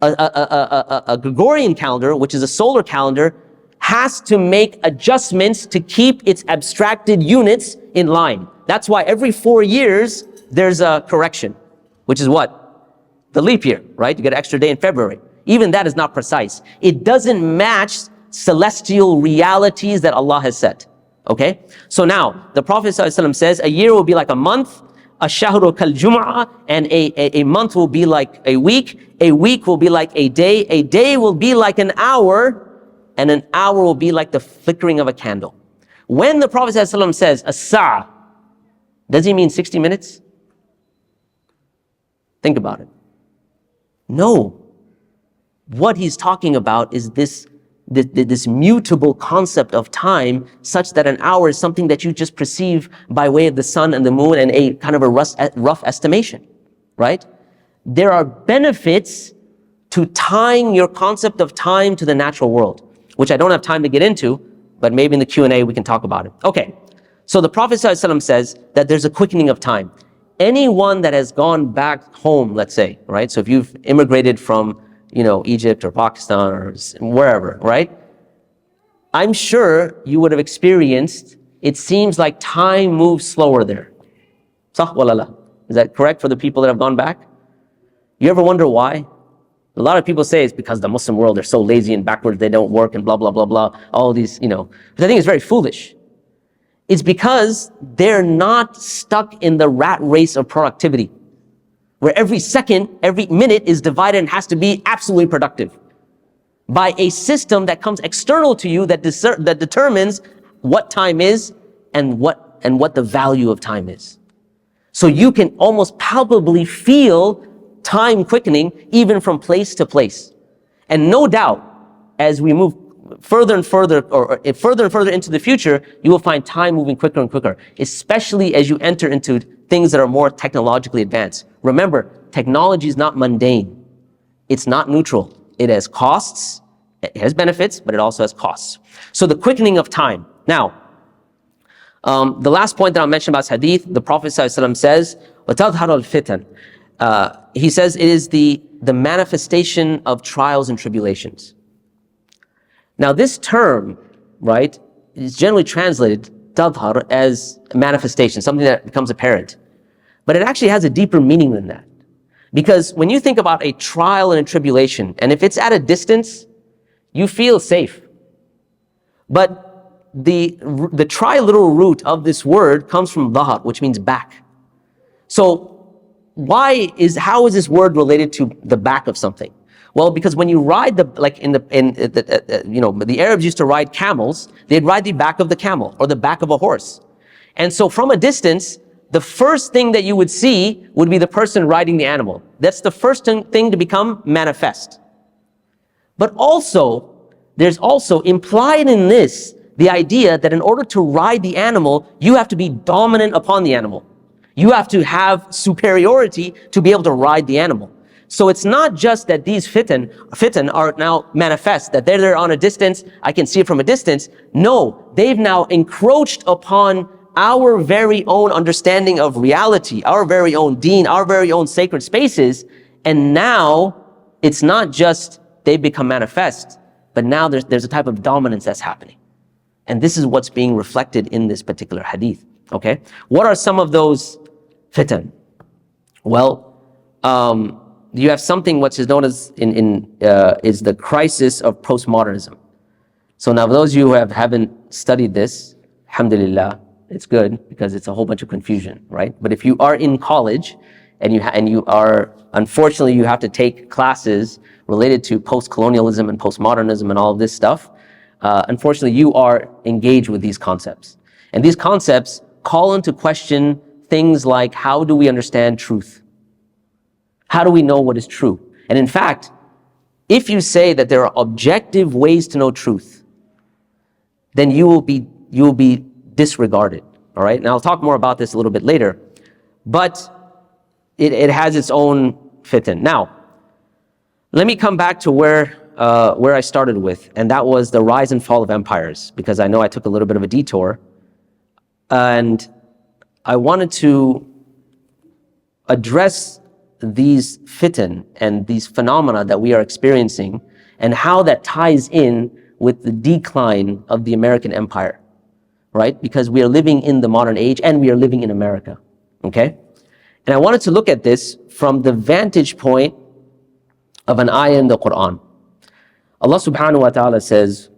A Gregorian calendar, which is a solar calendar, has to make adjustments to keep its abstracted units in line. That's why every 4 years, there's a correction, which is what? The leap year, right? You get an extra day in February. Even that is not precise. It doesn't match celestial realities that Allah has set. Okay? So now, the Prophet ﷺ says, a year will be like a month, a shahru kal jum'ah, and a month will be like a week will be like a day will be like an hour, and an hour will be like the flickering of a candle. When the Prophet ﷺ says, as-sa'a, does he mean 60 minutes? Think about it. No. What he's talking about is this mutable concept of time, such that an hour is something that you just perceive by way of the sun and the moon and a kind of a rough estimation, right? There are benefits to tying your concept of time to the natural world, which I don't have time to get into, but maybe in the Q&A we can talk about it. Okay, so the Prophet ﷺ says that there's a quickening of time. Anyone that has gone back home, let's say, right? So if you've immigrated from, Egypt or Pakistan or wherever, right? I'm sure you would have experienced, it seems like time moves slower there. Sah walala. Is that correct for the people that have gone back? You ever wonder why? A lot of people say it's because the Muslim world, they're so lazy and backwards, they don't work and blah, blah, blah, blah. All these, But I think it's very foolish. It's because they're not stuck in the rat race of productivity, where every second, every minute is divided and has to be absolutely productive by a system that comes external to you that determines what time is and what the value of time is. So you can almost palpably feel time quickening even from place to place. And no doubt, as we move further and further, or further and further into the future, you will find time moving quicker and quicker, especially as you enter into things that are more technologically advanced. Remember, technology is not mundane. It's not neutral. It has costs, it has benefits, but it also has costs. So the quickening of time. Now, the last point that I'll mention about hadith, the Prophet ﷺ says, وَتَظْهَرُ الْفِتَنِ. He says it is the manifestation of trials and tribulations. Now this term, right, is generally translated, tadhar, as manifestation, something that becomes apparent. But it actually has a deeper meaning than that. Because when you think about a trial and a tribulation, and if it's at a distance, you feel safe. But the triliteral root of this word comes from dhahar, which means back. So how is this word related to the back of something? Well, because when you ride the Arabs used to ride camels, they'd ride the back of the camel or the back of a horse. And so from a distance, the first thing that you would see would be the person riding the animal. That's the first thing to become manifest. But also, there's also implied in this the idea that in order to ride the animal, you have to be dominant upon the animal. You have to have superiority to be able to ride the animal. So it's not just that these fitan are now manifest, that they're there on a distance, I can see it from a distance. No, they've now encroached upon our very own understanding of reality, our very own deen, our very own sacred spaces. And now it's not just they become manifest, but now there's a type of dominance that's happening. And this is what's being reflected in this particular hadith. Okay? What are some of those fitan? Well, you have something which is known as is the crisis of postmodernism. So now, for those of you who haven't studied this, alhamdulillah, it's good because it's a whole bunch of confusion, right? But if you are in college and you are, unfortunately, you have to take classes related to post-colonialism and postmodernism and all of this stuff, unfortunately, you are engaged with these concepts. And these concepts call into question things like, how do we understand truth? How do we know what is true? And in fact, if you say that there are objective ways to know truth, then you will be disregarded. All right. Now I'll talk more about this a little bit later, but it has its own fitan. Now, let me come back to where I started with, and that was the rise and fall of empires, because I know I took a little bit of a detour, and I wanted to address these fitan and these phenomena that we are experiencing and how that ties in with the decline of the American empire, right? Because we are living in the modern age and we are living in America, okay? And I wanted to look at this from the vantage point of an ayah in the Quran. Allah subhanahu wa ta'ala says,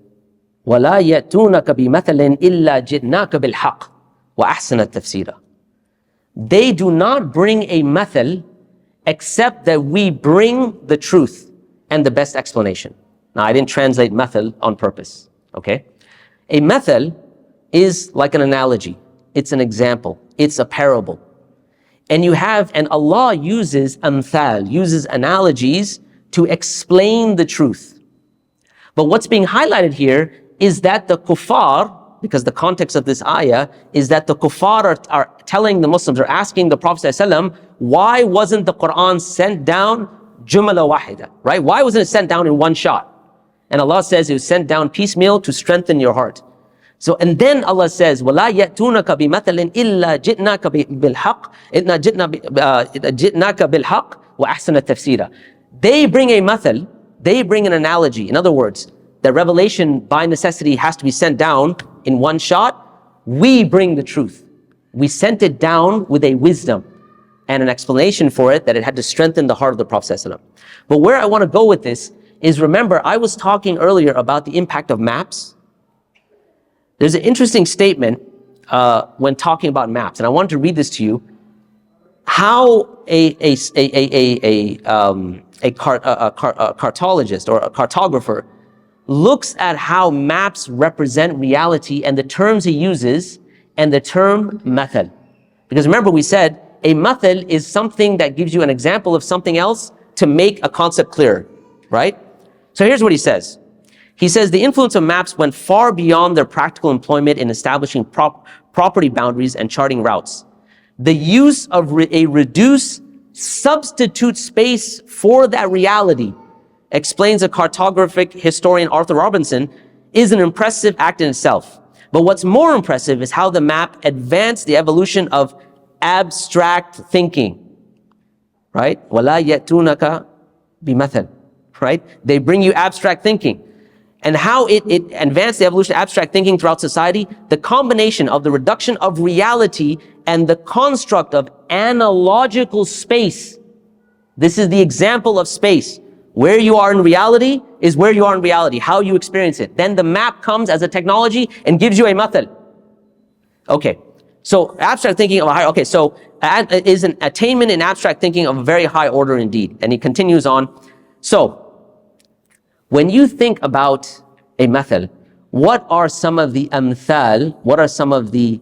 وَلَا يَأْتُونَكَ بِمَثَلٍ إِلَّا جِئْنَاكَ بِالْحَقِّ وَأَحْسَنَ التَّفْسِيرَ. They do not bring a mathal except that we bring the truth and the best explanation. Now, I didn't translate mathal on purpose, okay? A mathal is like an analogy. It's an example. It's a parable. And Allah uses amthal, uses analogies to explain the truth. But what's being highlighted here is that the kuffar, because the context of this ayah is that the kuffar are telling the Muslims, are asking the Prophet ﷺ, why wasn't the Quran sent down jumla wahida, right? Why wasn't it sent down in one shot? And Allah says it was sent down piecemeal to strengthen your heart. So, and then Allah says, وَلَا يَأْتُونَكَ بِمَثَلٍ إِلَّا جِئْنَاكَ بِالْحَقِّ جِئْنَاكَ بِالْحَقِّ وَأَحْسَنَ التَّفْسِيرَ. They bring a mathal, they bring an analogy. In other words, the revelation by necessity has to be sent down in one shot. We bring the truth. We sent it down with a wisdom and an explanation for it, that it had to strengthen the heart of the Prophet ﷺ. But where I want to go with this is, remember, I was talking earlier about the impact of maps. There's an interesting statement when talking about maps, and I wanted to read this to you. How a cartologist or a cartographer looks at how maps represent reality and the terms he uses, and the term mathal. Because remember, we said a mathal is something that gives you an example of something else to make a concept clearer, right? So here's what he says. He says the influence of maps went far beyond their practical employment in establishing property boundaries and charting routes. The use of a reduced substitute space for that reality, explains a cartographic historian Arthur Robinson, is an impressive act in itself. But what's more impressive is how the map advanced the evolution of abstract thinking. Right? وَلَا يَأْتُونَكَ بِمَثَلٍ. Right? They bring you abstract thinking. And how it advanced the evolution of abstract thinking throughout society, the combination of the reduction of reality and the construct of analogical space. This is the example of space. Where you are in reality is where you are in reality, how you experience it. Then the map comes as a technology and gives you a mathal. Okay, so abstract thinking of a higher, okay, so is an attainment in abstract thinking of a very high order indeed. And he continues on. So, when you think about a mathal, what are some of the amthal, what are some of the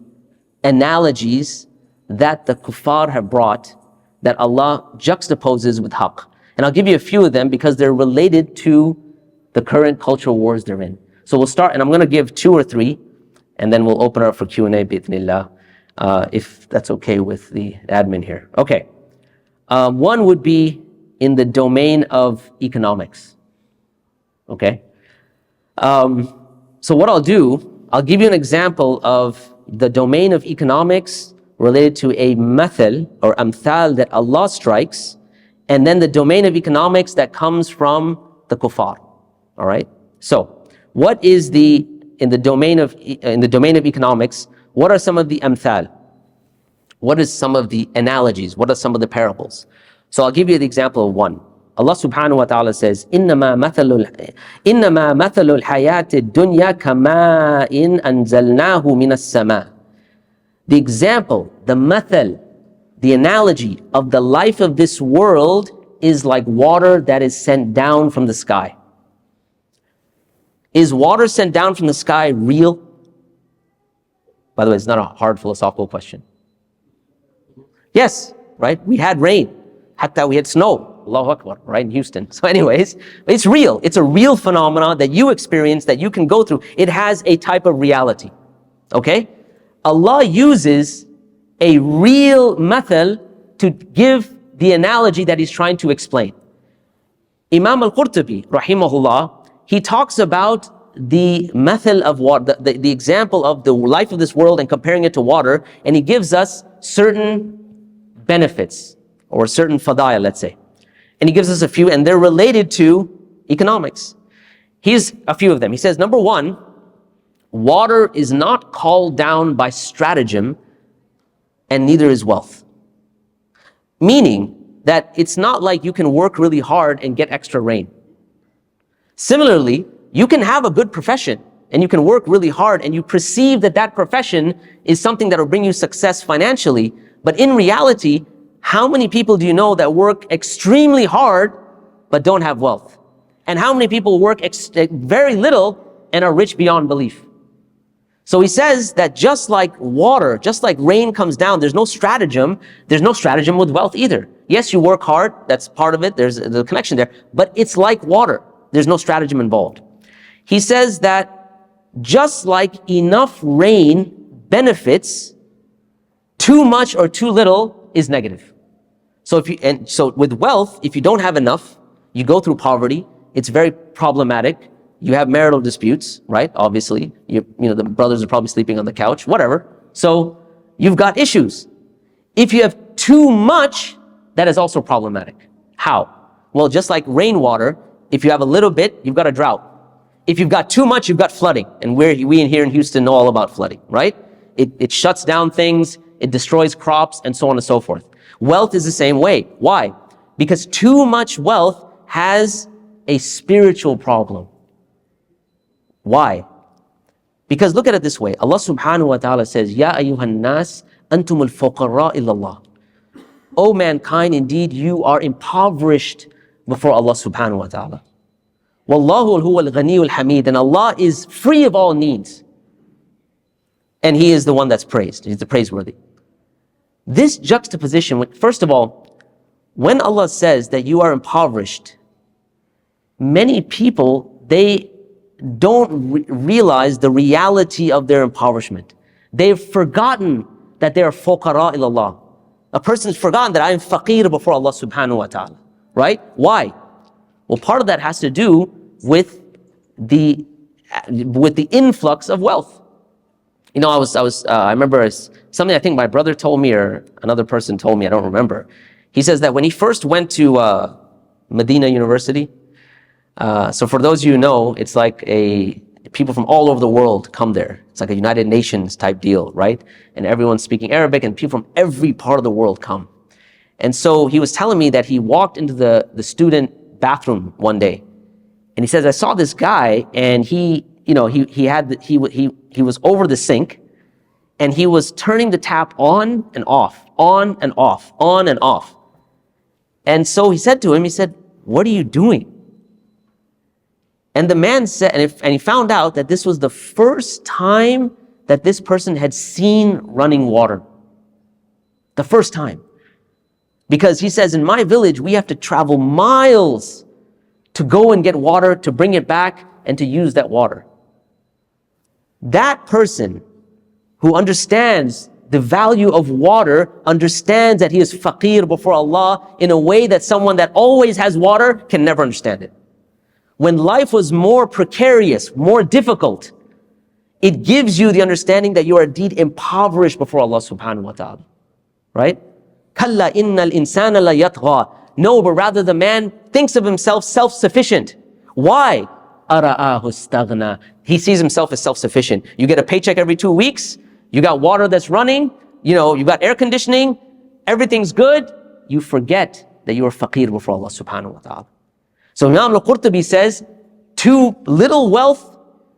analogies that the kuffar have brought that Allah juxtaposes with haqq? And I'll give you a few of them because they're related to the current cultural wars they're in. So we'll start, and I'm going to give 2 or 3, and then we'll open it up for Q&A, bi'ithnillah, if that's okay with the admin here. Okay. One would be in the domain of economics. Okay. So what I'll do, I'll give you an example of the domain of economics related to a mathal or amthal that Allah strikes, and then the domain of economics that comes from the kuffar. All right. So what is in the domain of economics, what are some of the amthal? What is some of the analogies? What are some of the parables? So I'll give you the example of one. Allah subhanahu wa ta'ala says, إِنَّمَا مَثَلُ الْحَيَاةِ الدُّنْيَا كَمَاءٍ أَنزَلْنَاهُ مِنَ السَّمَاءِ. The example, the mathal, the analogy of the life of this world is like water that is sent down from the sky. Is water sent down from the sky real? By the way, it's not a hard philosophical question. Yes, right? We had rain. Hatta we had snow. Allahu Akbar, right, in Houston. So anyways, it's real. It's a real phenomenon that you experience, that you can go through. It has a type of reality. Okay? Allah uses a real mathal to give the analogy that He's trying to explain. Imam al-Qurtubi, rahimahullah, he talks about the mathal of water, the example of the life of this world and comparing it to water, and he gives us certain benefits or certain fadaya, let's say. And he gives us a few, and they're related to economics. Here's a few of them. He says, number one, water is not called down by stratagem, and neither is wealth. Meaning that it's not like you can work really hard and get extra rain. Similarly, you can have a good profession, and you can work really hard, and you perceive that that profession is something that will bring you success financially, but in reality, how many people do you know that work extremely hard but don't have wealth? And how many people work very little and are rich beyond belief? So he says that just like water, just like rain comes down, there's no stratagem with wealth either. Yes, you work hard, that's part of it, there's the connection there, but it's like water. There's no stratagem involved. He says that just like enough rain benefits, too much or too little is negative. So so with wealth, if you don't have enough, you go through poverty, it's very problematic. You have marital disputes, right? Obviously, you know, the brothers are probably sleeping on the couch, whatever. So you've got issues. If you have too much, that is also problematic. How? Well, just like rainwater, if you have a little bit, you've got a drought. If you've got too much, you've got flooding. And we in here in Houston know all about flooding, right? It shuts down things, it destroys crops, and so on and so forth. Wealth is the same way. Why? Because too much wealth has a spiritual problem. Why? Because look at it this way. Allah subhanahu wa ta'ala says, Ya ayyuhan nas antumul fuqara illallah. O mankind, indeed you are impoverished before Allah subhanahu wa ta'ala. Wallahu huwa al-ghaniyul hamid. And Allah is free of all needs. And He is the one that's praised. He's the praiseworthy. This juxtaposition, first of all, when Allah says that you are impoverished, many people, they realize the reality of their impoverishment. They've forgotten that they are fuqara ilallah. A person's forgotten that I am faqir before Allah subhanahu wa ta'ala. Right? Why? Well, part of that has to do with the influx of wealth. You know, I remember something I think my brother told me or another person told me, I don't remember. He says that when he first went to Medina University, so for those of you who know, it's like people from all over the world come there. It's like a United Nations type deal, right? And everyone's speaking Arabic and people from every part of the world come. And so he was telling me that he walked into the student bathroom one day, and he says, I saw this guy, and he was over the sink, and he was turning the tap on and off, on and off, on and off. And so he said to him, he said, what are you doing? And the man said, and he found out that this was the first time that this person had seen running water. The first time. Because he says, in my village, we have to travel miles to go and get water, to bring it back, and to use that water. That person who understands the value of water, understands that he is faqir before Allah in a way that someone that always has water can never understand it. When life was more precarious, more difficult, it gives you the understanding that you are indeed impoverished before Allah subhanahu wa ta'ala. Right? Kalla innal insana la yatgha. No, but rather the man thinks of himself self-sufficient. Why? Ara'ahu istaghna. He sees himself as self-sufficient. You get a paycheck every 2 weeks. You got water that's running. You got air conditioning. Everything's good. You forget that you are faqir before Allah subhanahu wa ta'ala. So Imam al-Qurtubi says, too little wealth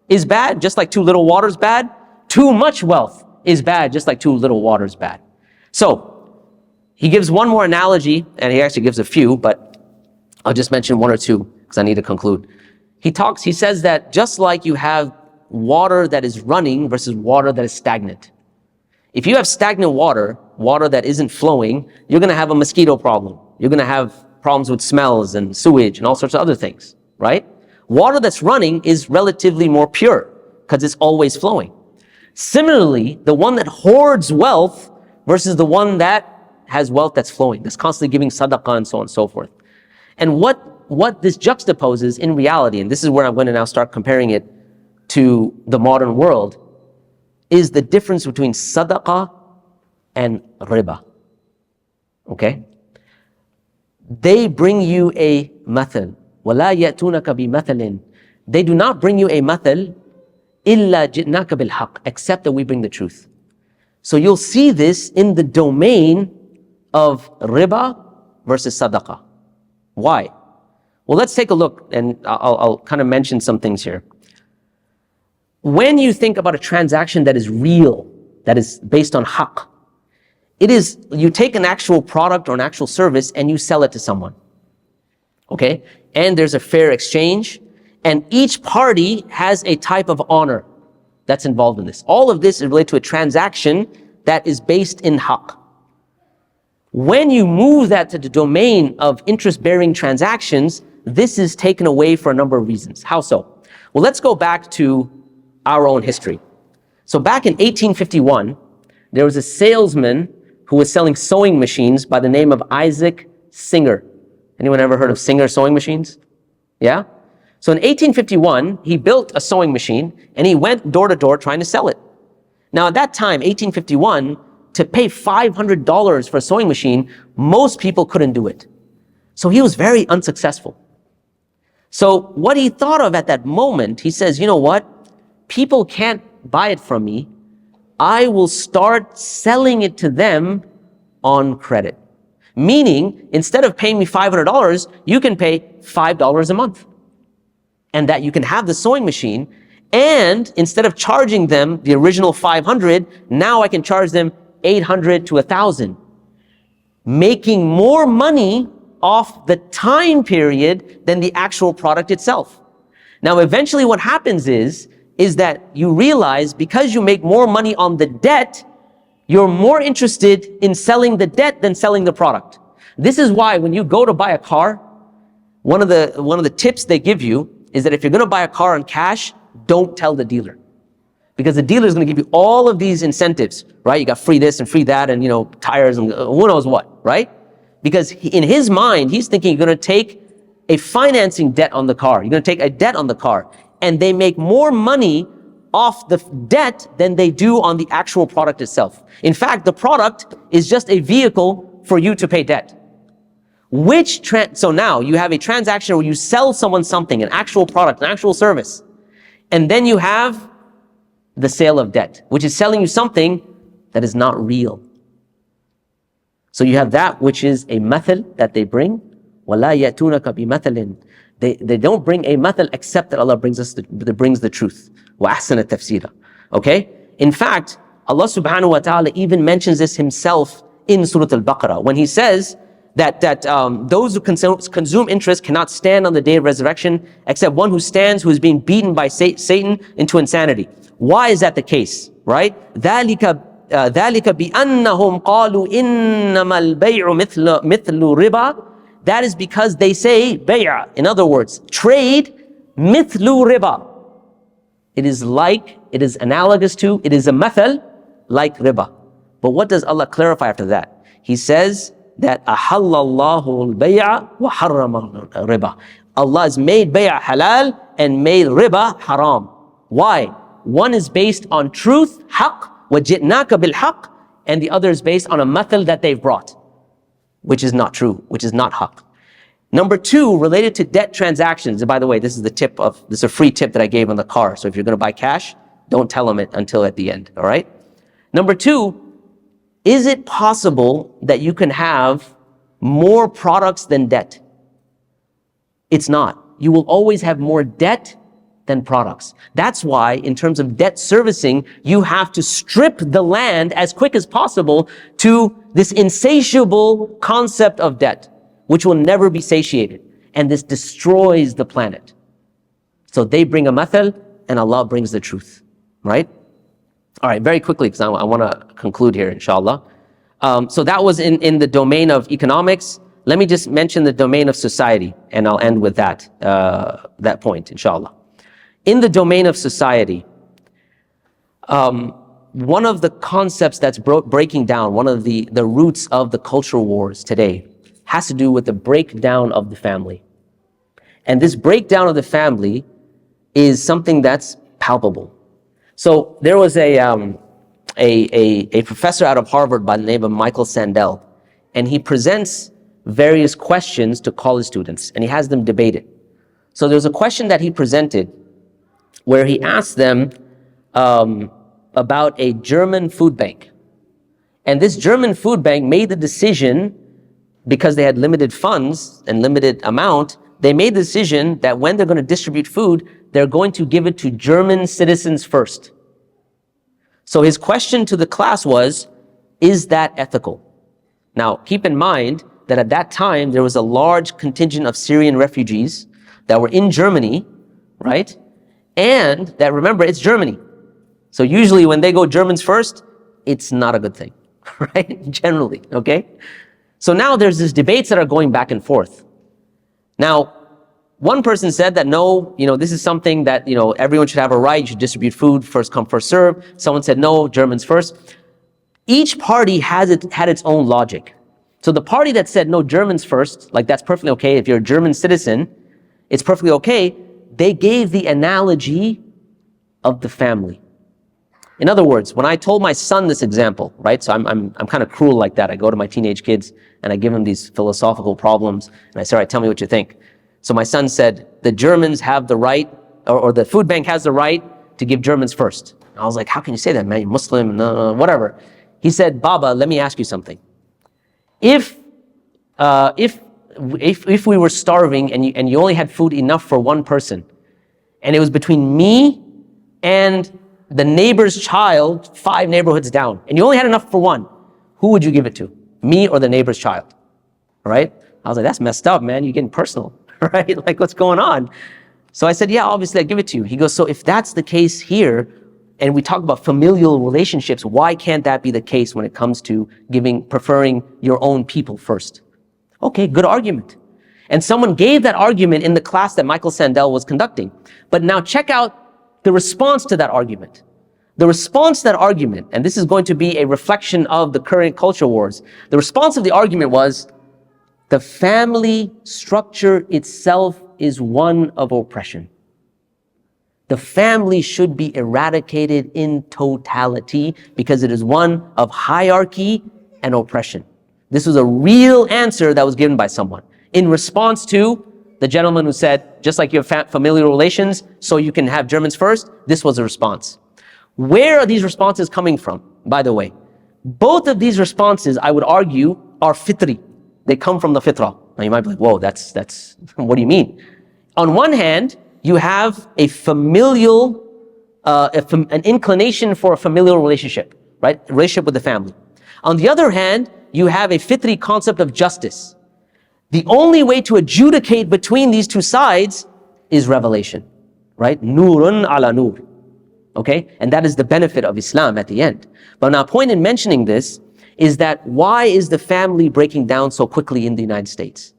is bad, just like too little water is bad. Too much wealth is bad, just like too little water is bad. So, he gives one more analogy, and he actually gives a few, but I'll just mention one or two, because I need to conclude. He says that just like you have water that is running versus water that is stagnant. If you have stagnant water that isn't flowing, you're going to have a mosquito problem. You're going to have problems with smells and sewage and all sorts of other things, right? Water that's running is relatively more pure because it's always flowing. Similarly, the one that hoards wealth versus the one that has wealth that's flowing, that's constantly giving sadaqah and so on and so forth. And what this juxtaposes in reality, and this is where I'm going to now start comparing it to the modern world, is the difference between sadaqah and riba. Okay? They bring you a mathal. وَلَا يَأْتُونَكَ بِمَثَلٍ. They do not bring you a mathal إِلَّا جِئْنَاكَ بِالْحَقِّ, except that we bring the truth. So you'll see this in the domain of riba versus sadaqah. Why? Well, let's take a look, and I'll kind of mention some things here. When you think about a transaction that is real, that is based on haqq, it is, you take an actual product or an actual service and you sell it to someone. Okay? And there's a fair exchange, and each party has a type of honor that's involved in this. All of this is related to a transaction that is based in haqq. When you move that to the domain of interest-bearing transactions, this is taken away for a number of reasons. How so? Well, let's go back to our own history. So back in 1851, there was a salesman who was selling sewing machines by the name of Isaac Singer. Anyone ever heard of Singer sewing machines? Yeah? So in 1851, he built a sewing machine and he went door to door trying to sell it. Now at that time, 1851, to pay $500 for a sewing machine, most people couldn't do it. So he was very unsuccessful. So what he thought of at that moment, he says, you know what? People can't buy it from me. I will start selling it to them on credit. Meaning, instead of paying me $500, you can pay $5 a month. And that you can have the sewing machine, and instead of charging them the original $500, now I can charge them $800 to $1,000. Making more money off the time period than the actual product itself. Now, eventually what happens is that you realize because you make more money on the debt, you're more interested in selling the debt than selling the product. This is why when you go to buy a car, one of the tips they give you is that if you're going to buy a car in cash, don't tell the dealer. Because the dealer is going to give you all of these incentives, right? You got free this and free that and, tires and who knows what, right? Because in his mind, he's thinking you're going to take a financing debt on the car. You're going to take a debt on the car. And they make more money off the debt than they do on the actual product itself. In fact, the product is just a vehicle for you to pay debt. So now you have a transaction where you sell someone something, an actual product, an actual service. And then you have the sale of debt, which is selling you something that is not real. So you have that which is a mathal that they bring. وَلَا يَأْتُونَكَ بِمَثَلٍ. They don't bring a mathal except that Allah brings the truth. وَأَحْسَنَ التَّفْسِيرَ. Okay? In fact, Allah subhanahu wa ta'ala even mentions this himself in Surah Al-Baqarah when he says that those who consume interest cannot stand on the day of resurrection except one who stands who is being beaten by Satan into insanity. Why is that the case? Right? ذَلِكَ بِأَنَّهُمْ قَالُوا إِنَّمَا الْبَيْعُ مِثْلُ رِبَا. That is because they say bay'a. In other words, trade mithlu riba. It is analogous to, it is a mathal like riba. But what does Allah clarify after that? He says that ahallallahu al-bay'a wa harrama riba. Allah has made bay'a halal and made riba haram. Why? One is based on truth, haqq, wa ji'naka bil haqq, and the other is based on a mathal that they've brought, which is not true, which is not haqq. Number two, related to debt transactions. And by the way, this is a free tip that I gave on the car. So if you're going to buy cash, don't tell them it until at the end, all right? Number two, is it possible that you can have more products than debt? It's not. You will always have more debt than products. That's why, in terms of debt servicing, you have to strip the land as quick as possible to this insatiable concept of debt, which will never be satiated. And this destroys the planet. So they bring a mathal, and Allah brings the truth, right? All right, very quickly, because I want to conclude here, inshallah. So that was in the domain of economics. Let me just mention the domain of society, and I'll end with that point, inshallah. In the domain of society, one of the concepts that's breaking down, one of the roots of the cultural wars today, has to do with the breakdown of the family. And this breakdown of the family is something that's palpable. So there was a professor out of Harvard by the name of Michael Sandel, and he presents various questions to college students, and he has them debate it. So there's a question that he presented where he asked them about a German food bank. And this German food bank made the decision, because they had limited funds and limited amount, they made the decision that when they're going to distribute food, they're going to give it to German citizens first. So his question to the class was, is that ethical? Now, keep in mind that at that time, there was a large contingent of Syrian refugees that were in Germany, right? And that, remember, it's Germany. So usually when they go Germans first, it's not a good thing, right? Generally, okay? So now there's these debates that are going back and forth. Now, one person said that no, this is something that, everyone should have a right, you should distribute food, first come, first serve. Someone said no, Germans first. Each party had its own logic. So the party that said no, Germans first, like that's perfectly okay. If you're a German citizen, it's perfectly okay. They gave the analogy of the family. In other words, when I told my son this example, right? So I'm kind of cruel like that. I go to my teenage kids and I give them these philosophical problems and I say, all right, tell me what you think. So my son said, the Germans have the right, or the food bank has the right to give Germans first. And I was like, how can you say that, man? You're Muslim, whatever. He said, Baba, let me ask you something. If we were starving and you only had food enough for one person, and it was between me and the neighbor's child 5 neighborhoods down, and you only had enough for one, who would you give it to? Me or the neighbor's child? All right? I was like, that's messed up, man. You're getting personal, right? Like, what's going on? So I said, yeah, obviously I'd give it to you. He goes, so if that's the case here, and we talk about familial relationships, why can't that be the case when it comes to preferring your own people first? Okay, good argument. And someone gave that argument in the class that Michael Sandel was conducting. But now check out the response to that argument. The response to that argument, and this is going to be a reflection of the current culture wars. The response of the argument was, the family structure itself is one of oppression. The family should be eradicated in totality because it is one of hierarchy and oppression. This was a real answer that was given by someone in response to the gentleman who said, just like you have familial relations, so you can have Germans first. This was a response. Where are these responses coming from, by the way? Both of these responses, I would argue, are fitri. They come from the fitrah. Now you might be like, whoa, that's, what do you mean? On one hand, you have a familial, an inclination for a familial relationship, right? Relationship with the family. On the other hand, you have a fitri concept of justice. The only way to adjudicate between these two sides is revelation, right? Nurun ala nur. Okay? And that is the benefit of Islam at the end. But now, point in mentioning this is that why is the family breaking down so quickly in the United States?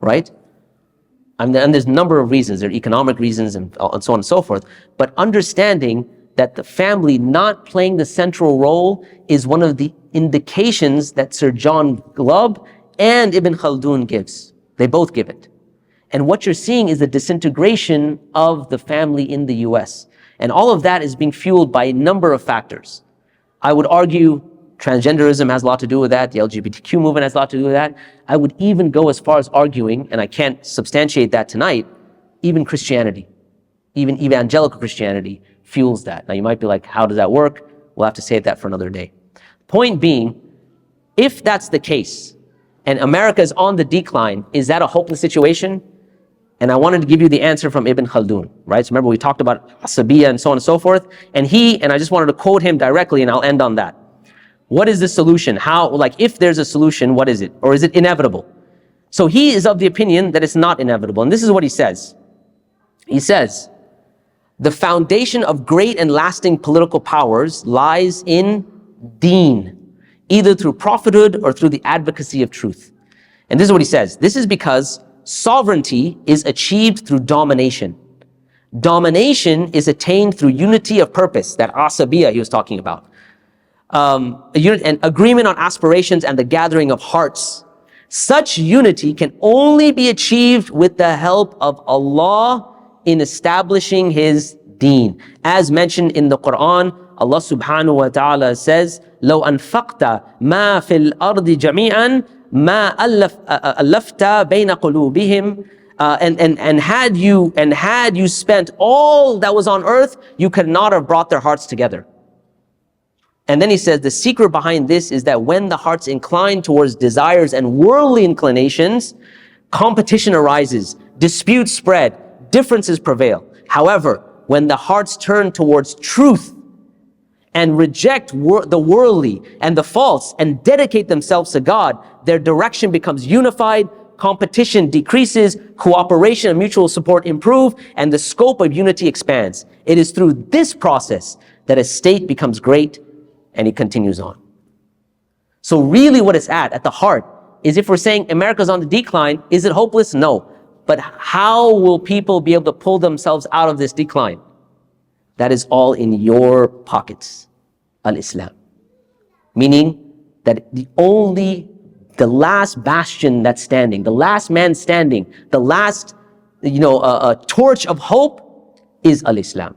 Right? And there's a number of reasons. There are economic reasons and so on and so forth. But understanding that the family not playing the central role is one of the indications that Sir John Glubb and Ibn Khaldun gives. They both give it. And what you're seeing is the disintegration of the family in the US. And all of that is being fueled by a number of factors. I would argue transgenderism has a lot to do with that. The LGBTQ movement has a lot to do with that. I would even go as far as arguing, and I can't substantiate that tonight, even Christianity, even evangelical Christianity fuels that. Now you might be like, how does that work? We'll have to say that for another day. Point being, if that's the case, and America is on the decline, is that a hopeless situation? And I wanted to give you the answer from Ibn Khaldun, right? So remember we talked about Asabiya and so on and so forth. And I just wanted to quote him directly, and I'll end on that. What is the solution? How, like, if there's a solution, what is it? Or is it inevitable? So he is of the opinion that it's not inevitable. And this is what he says. He says, the foundation of great and lasting political powers lies in deen, either through prophethood or through the advocacy of truth. And this is what he says. This is because sovereignty is achieved through domination. Domination is attained through unity of purpose, that asabiya he was talking about. An agreement on aspirations and the gathering of hearts. Such unity can only be achieved with the help of Allah in establishing His deen. As mentioned in the Quran, Allah subhanahu wa ta'ala says, لَوْ أَنفَقْتَ مَا فِي الْأَرْضِ جَمِيعًا مَا أَلَّفْتَ بَيْنَ قُلُوبِهِمْ and had you spent all that was on earth, you could not have brought their hearts together. And then he says, the secret behind this is that when the hearts incline towards desires and worldly inclinations, competition arises, disputes spread, differences prevail. However, when the hearts turn towards truth and reject the worldly and the false and dedicate themselves to God, their direction becomes unified, competition decreases, cooperation and mutual support improve, and the scope of unity expands. It is through this process that a state becomes great. And he continues on. So really what it's at the heart, is if we're saying America's on the decline, is it hopeless? No. But how will people be able to pull themselves out of this decline? That is all in your pockets, al-Islam. Meaning that the last bastion that's standing, the last man standing, the last, torch of hope is al-Islam.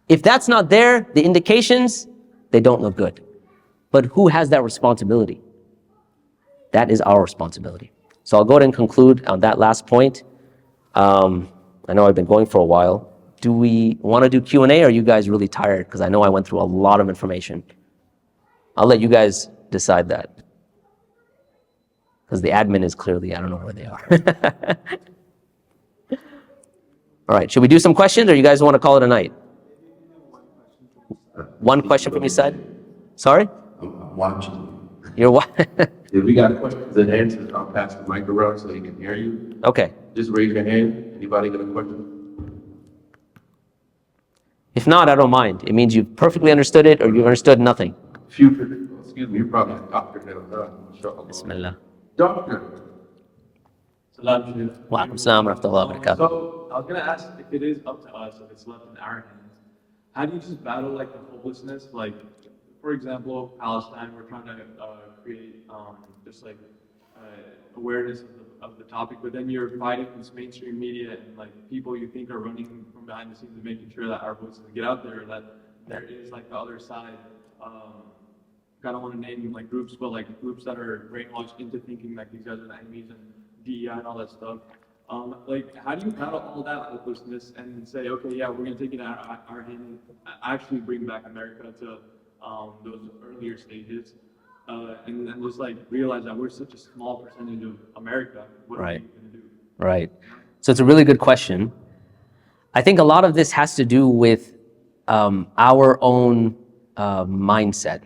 If that's not there, the indications, they don't look good. But who has that responsibility? That is our responsibility. So I'll go ahead and conclude on that last point. I know I've been going for a while. Do we want to do Q&A, or are you guys really tired? Because I know I went through a lot of information. I'll let you guys decide that. Because the admin is clearly, I don't know where they are. All right, should we do some questions, or you guys want to call it a night? One question from your side? Sorry? I'm watching. You're watching? If we got questions and answers, I'll pass the mic around so he can hear you. Okay. Just raise your hand. Anybody got a question? If not, I don't mind. It means you've perfectly understood it, or you've understood nothing. Future, excuse me, you're probably a doctor now. Inshallah. Bismillah. Doctor. Salam. Wa alaikum assalam wa rahmatullahi wa barakatuh. So I was gonna ask if it is up to us, if it's left in our hands, how do you just battle like the hopelessness? Like, for example, Palestine, we're trying to create just like awareness of the topic, but then you're fighting this mainstream media and like people you think are running from behind the scenes and making sure that our voices get out there, that there is like the other side. I don't want to name like groups, but like groups that are brainwashed into thinking like these guys are the enemies and DEI and all that stuff. Like, how do you battle all that hopelessness and say, okay, yeah, we're gonna take it out of our hand and actually bring back America to those earlier stages, and then just like realize that we're such a small percentage of America. What are we gonna do? Right. So it's a really good question. I think a lot of this has to do with our own mindset.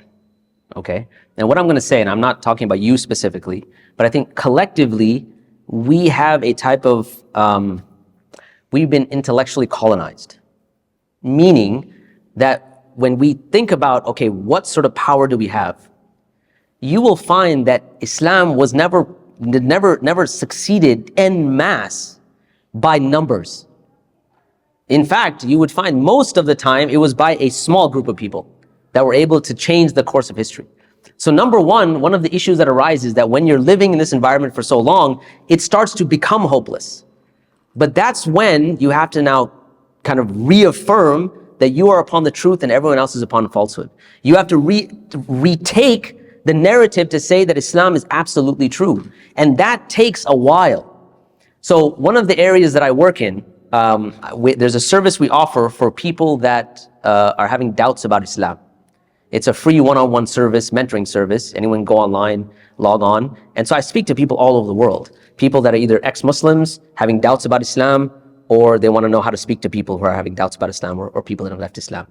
Okay. And what I'm going to say, and I'm not talking about you specifically, but I think collectively we have a type of, we've been intellectually colonized, meaning that when we think about, okay, what sort of power do we have? You will find that Islam was never succeeded en masse by numbers. In fact, you would find most of the time it was by a small group of people that were able to change the course of history. So number one of the issues that arises is that when you're living in this environment for so long, it starts to become hopeless. But that's when you have to now kind of reaffirm that you are upon the truth and everyone else is upon falsehood. You have to retake the narrative to say that Islam is absolutely true. And that takes a while. So one of the areas that I work in, there's a service we offer for people that are having doubts about Islam. It's a free one-on-one service, mentoring service. Anyone can go online, log on. And so I speak to people all over the world. People that are either ex-Muslims, having doubts about Islam, or they want to know how to speak to people who are having doubts about Islam, or people that have left Islam.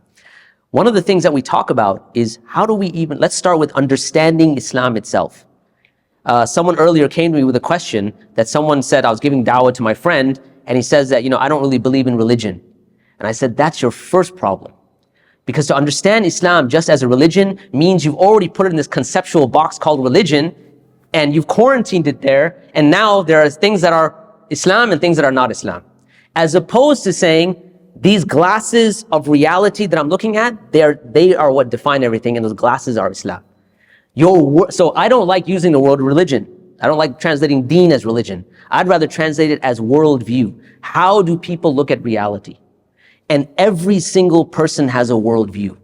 One of the things that we talk about is how do we let's start with understanding Islam itself. Someone earlier came to me with a question that someone said, I was giving dawah to my friend, and he says that, I don't really believe in religion. And I said, that's your first problem. Because to understand Islam just as a religion means you've already put it in this conceptual box called religion, and you've quarantined it there, and now there are things that are Islam and things that are not Islam. As opposed to saying, these glasses of reality that I'm looking at, they are what define everything, and those glasses are Islam. So I don't like using the word religion. I don't like translating deen as religion. I'd rather translate it as worldview. How do people look at reality? And every single person has a worldview.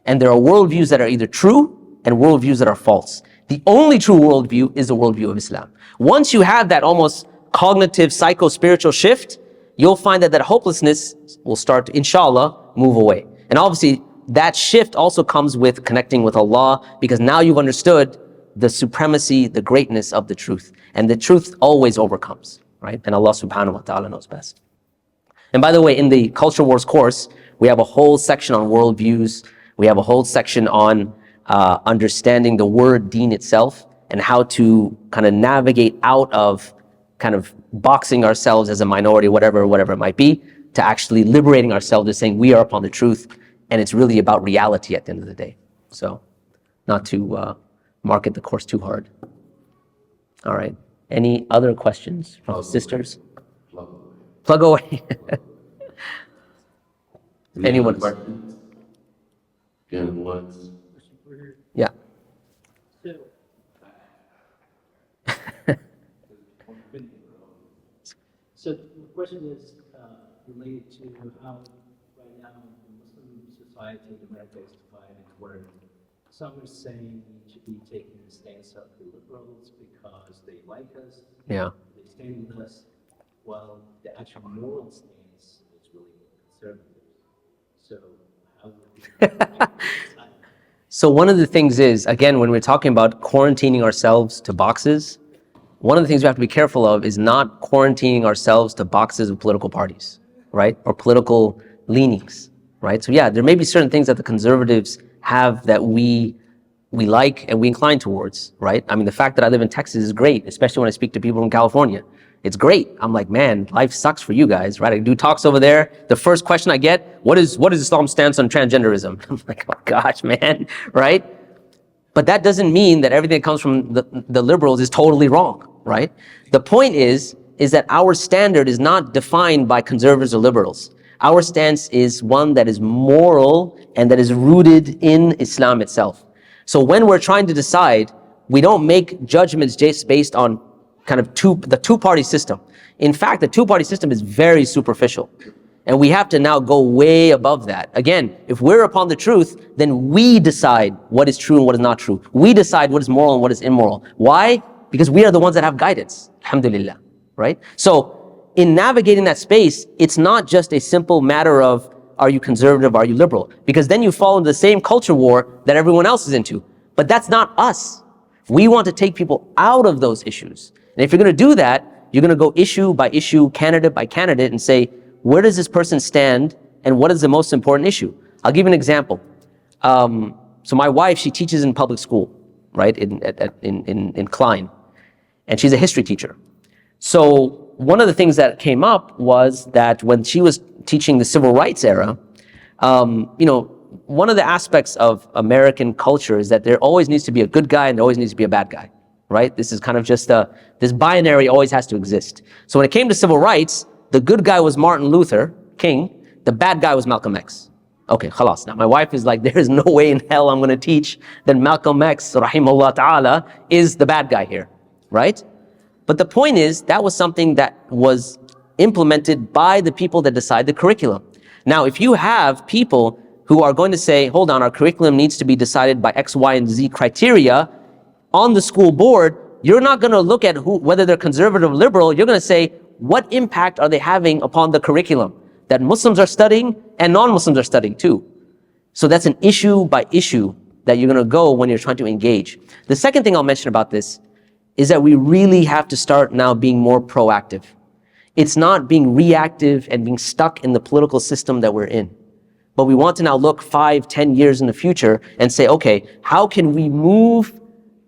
And there are worldviews that are either true and worldviews that are false. The only true worldview is the worldview of Islam. Once you have that almost cognitive, psycho-spiritual shift, you'll find that hopelessness will start to, inshallah, move away. And obviously, that shift also comes with connecting with Allah, because now you've understood the supremacy, the greatness of the truth. And the truth always overcomes, right? And Allah subhanahu wa ta'ala knows best. And by the way, in the Culture Wars course, we have a whole section on worldviews. We have a whole section on understanding the word deen itself and how to kind of navigate out of kind of boxing ourselves as a minority, whatever it might be, to actually liberating ourselves and saying we are upon the truth. And it's really about reality at the end of the day. So not to market the course too hard. All right. Any other questions from sisters? Plug away. Anyone? Questions? Again, once. Yeah. So the question is related to how right now in Muslim society in America is divided, where some are saying we should be taking the stance of the liberals because they like us, Yeah. they stand with us, while the actual moral stance is really conservative. So how would we So one of the things is, again, when we're talking about quarantining ourselves to boxes, one of the things we have to be careful of is not quarantining ourselves to boxes of political parties, right? Or political leanings, right? So yeah, there may be certain things that the conservatives have that we like and we incline towards, right? I mean, the fact that I live in Texas is great, especially when I speak to people from California. It's great. I'm like, man, life sucks for you guys, right? I do talks over there. The first question I get, what is Islam's stance on transgenderism? I'm like, oh gosh, man, right? But that doesn't mean that everything that comes from the liberals is totally wrong, right? The point is, is that our standard is not defined by conservatives or liberals. Our stance is one that is moral and that is rooted in Islam itself. So when we're trying to decide, we don't make judgments just based on kind of the two-party system. In fact, the two-party system is very superficial. And we have to now go way above that. Again, if we're upon the truth, then we decide what is true and what is not true. We decide what is moral and what is immoral. Why? Because we are the ones that have guidance. Alhamdulillah. Right? So in navigating that space, it's not just a simple matter of, are you conservative, are you liberal? Because then you fall into the same culture war that everyone else is into. But that's not us. We want to take people out of those issues. And if you're going to do that, you're going to go issue by issue, candidate by candidate, and say, where does this person stand and what is the most important issue? I'll give you an example. So my wife, she teaches in public school, right, in Klein, and she's a history teacher. So one of the things that came up was that when she was teaching the civil rights era, one of the aspects of American culture is that there always needs to be a good guy and there always needs to be a bad guy, right? This is kind of just this binary always has to exist. So when it came to civil rights, the good guy was Martin Luther King, the bad guy was Malcolm X. Okay, khalas. Now my wife is like, there is no way in hell I'm going to teach that Malcolm X, rahimahullah ta'ala, is the bad guy here, right? But the point is, that was something that was implemented by the people that decide the curriculum. Now, if you have people who are going to say, hold on, our curriculum needs to be decided by X, Y, and Z criteria on the school board, you're not going to look at whether they're conservative or liberal. You're going to say, what impact are they having upon the curriculum that Muslims are studying and non-Muslims are studying too? So that's an issue by issue that you're going to go when you're trying to engage. The second thing I'll mention about this is that we really have to start now being more proactive. It's not being reactive and being stuck in the political system that we're in. But we want to now look 5, 10 years in the future and say, okay, how can we move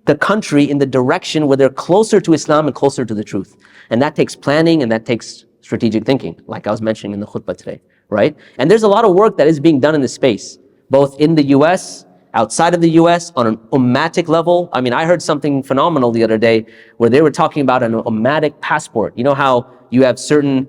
the country in the direction where they're closer to Islam and closer to the truth? And that takes planning and that takes strategic thinking, like I was mentioning in the khutbah today, right? And there's a lot of work that is being done in this space, both in the US, outside of the US, on an ummatic level. I mean, I heard something phenomenal the other day where they were talking about an ummatic passport. You know how you have certain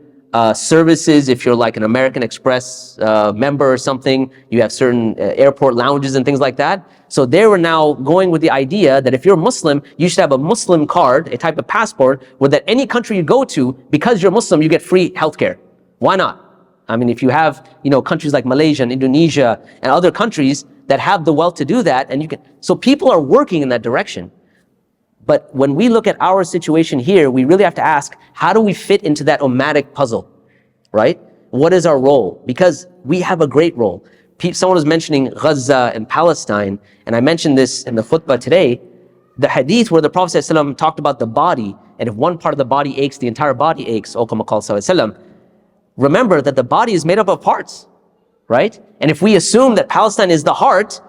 services, if you're like an American Express member or something, you have certain airport lounges and things like that. So they were now going with the idea that if you're Muslim, you should have a Muslim card, a type of passport, where that any country you go to, because you're Muslim, you get free healthcare. Why not? I mean, if you have, countries like Malaysia and Indonesia and other countries that have the wealth to do that, and you can, so people are working in that direction. But when we look at our situation here, we really have to ask, how do we fit into that ummatic puzzle, right? What is our role? Because we have a great role. Someone was mentioning Gaza and Palestine, and I mentioned this in the khutbah today, the hadith where the Prophet ﷺ talked about the body, and if one part of the body aches, the entire body aches, O kama qala sallallahu alaihi wasallam. Remember that the body is made up of parts, right? And if we assume that Palestine is the heart,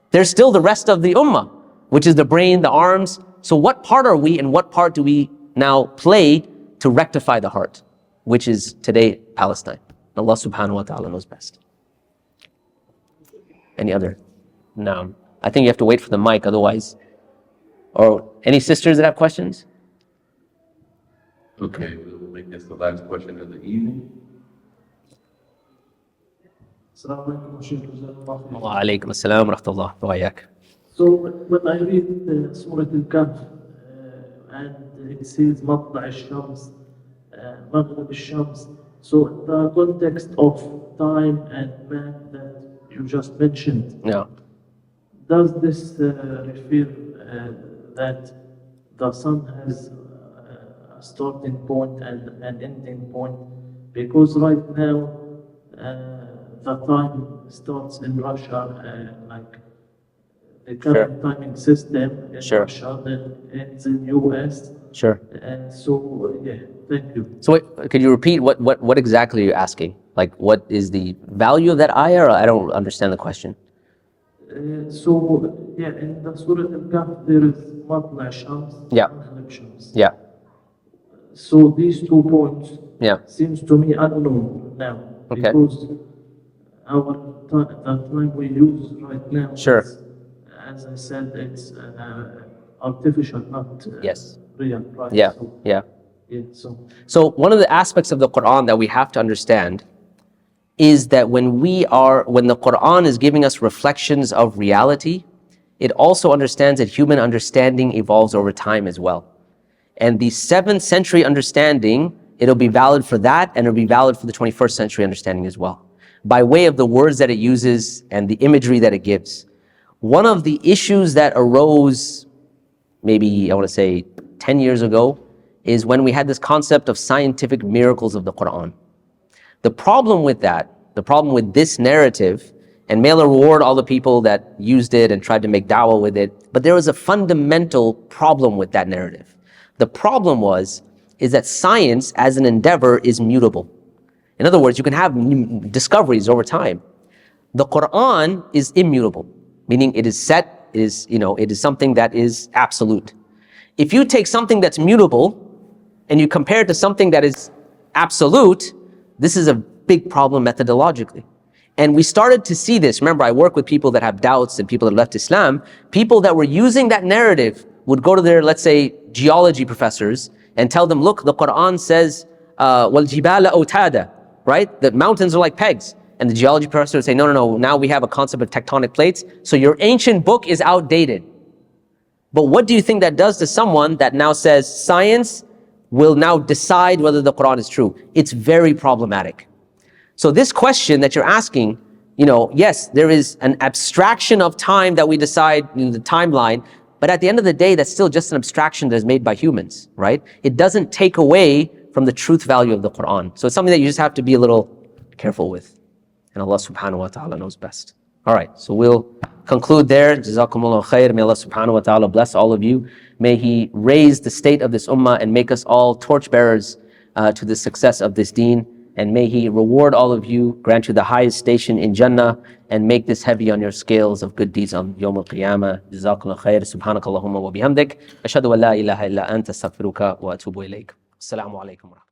there's still the rest of the ummah, which is the brain, the arms. So what part are we and what part do we now play to rectify the heart, which is today Palestine? Allah subhanahu wa ta'ala knows best. Any other? No. I think you have to wait for the mic otherwise. Or any sisters that have questions? Okay, we'll make this the last question of the evening. Assalamu alaikum, Shaykh. Jazakallah. Wa alaikum assalam wa rahmatullah wa barak. So when I read Surah Al-Kahf and it says مطلع الشمس, مغرب الشمس, so the context of time and math that you just mentioned, Yeah. does this refer that the sun has a starting point and an ending point? Because right now the time starts in Russia, like the current timing system in Sure. Russia, then ends in US. Sure. So yeah, thank you. So wait, could you repeat what exactly you're asking? Like, what is the value of that ayah? Or I don't understand the question. So yeah, in the Surah Al-Kahf there is مطلع الشمس, Yeah. مغرب الشمس. Yeah. So these 2 points Yeah. seems to me unknown now, Okay. because the time we use right now Sure. is, as I said, it's artificial, not Yes. real price. Yeah. So, Yeah. So one of the aspects of the Quran that we have to understand is that when the Quran is giving us reflections of reality, it also understands that human understanding evolves over time as well. And the 7th century understanding, it'll be valid for that, and it'll be valid for the 21st century understanding as well, by way of the words that it uses and the imagery that it gives. One of the issues that arose, maybe I want to say 10 years ago, is when we had this concept of scientific miracles of the Quran. The problem with that, the problem with this narrative, and may Allah reward all the people that used it and tried to make da'wah with it, but there was a fundamental problem with that narrative. The problem is that science as an endeavor is mutable. In other words, you can have new discoveries over time. The Quran is immutable, meaning it is set, it is something that is absolute. If you take something that's mutable and you compare it to something that is absolute, this is a big problem methodologically. And we started to see this. Remember, I work with people that have doubts and people that left Islam. People that were using that narrative would go to their, let's say, geology professors and tell them, look, the Quran says, وَالْجِبَالَ أَوْتَادًا, right? The mountains are like pegs. And the geology professor would say, no, now we have a concept of tectonic plates. So your ancient book is outdated. But what do you think that does to someone that now says science will now decide whether the Quran is true? It's very problematic. So this question that you're asking, yes, there is an abstraction of time that we decide in the timeline, but at the end of the day, that's still just an abstraction that is made by humans, right? It doesn't take away from the truth value of the Quran. So it's something that you just have to be a little careful with. And Allah subhanahu wa ta'ala knows best. All right, so we'll conclude there. Jazakumullahu khair. May Allah subhanahu wa ta'ala bless all of you. May He raise the state of this ummah and make us all torchbearers to the success of this deen. And may He reward all of you, grant you the highest station in Jannah, and make this heavy on your scales of good deeds on Yawm al-Qiyamah. Jazakallahu khair. Subhanakallahumma wa bihamdik. Ashhadu an la ilaha illa anta astaghfiruka wa atubu ilayk. Assalamu alaikum wa rahmatullahi.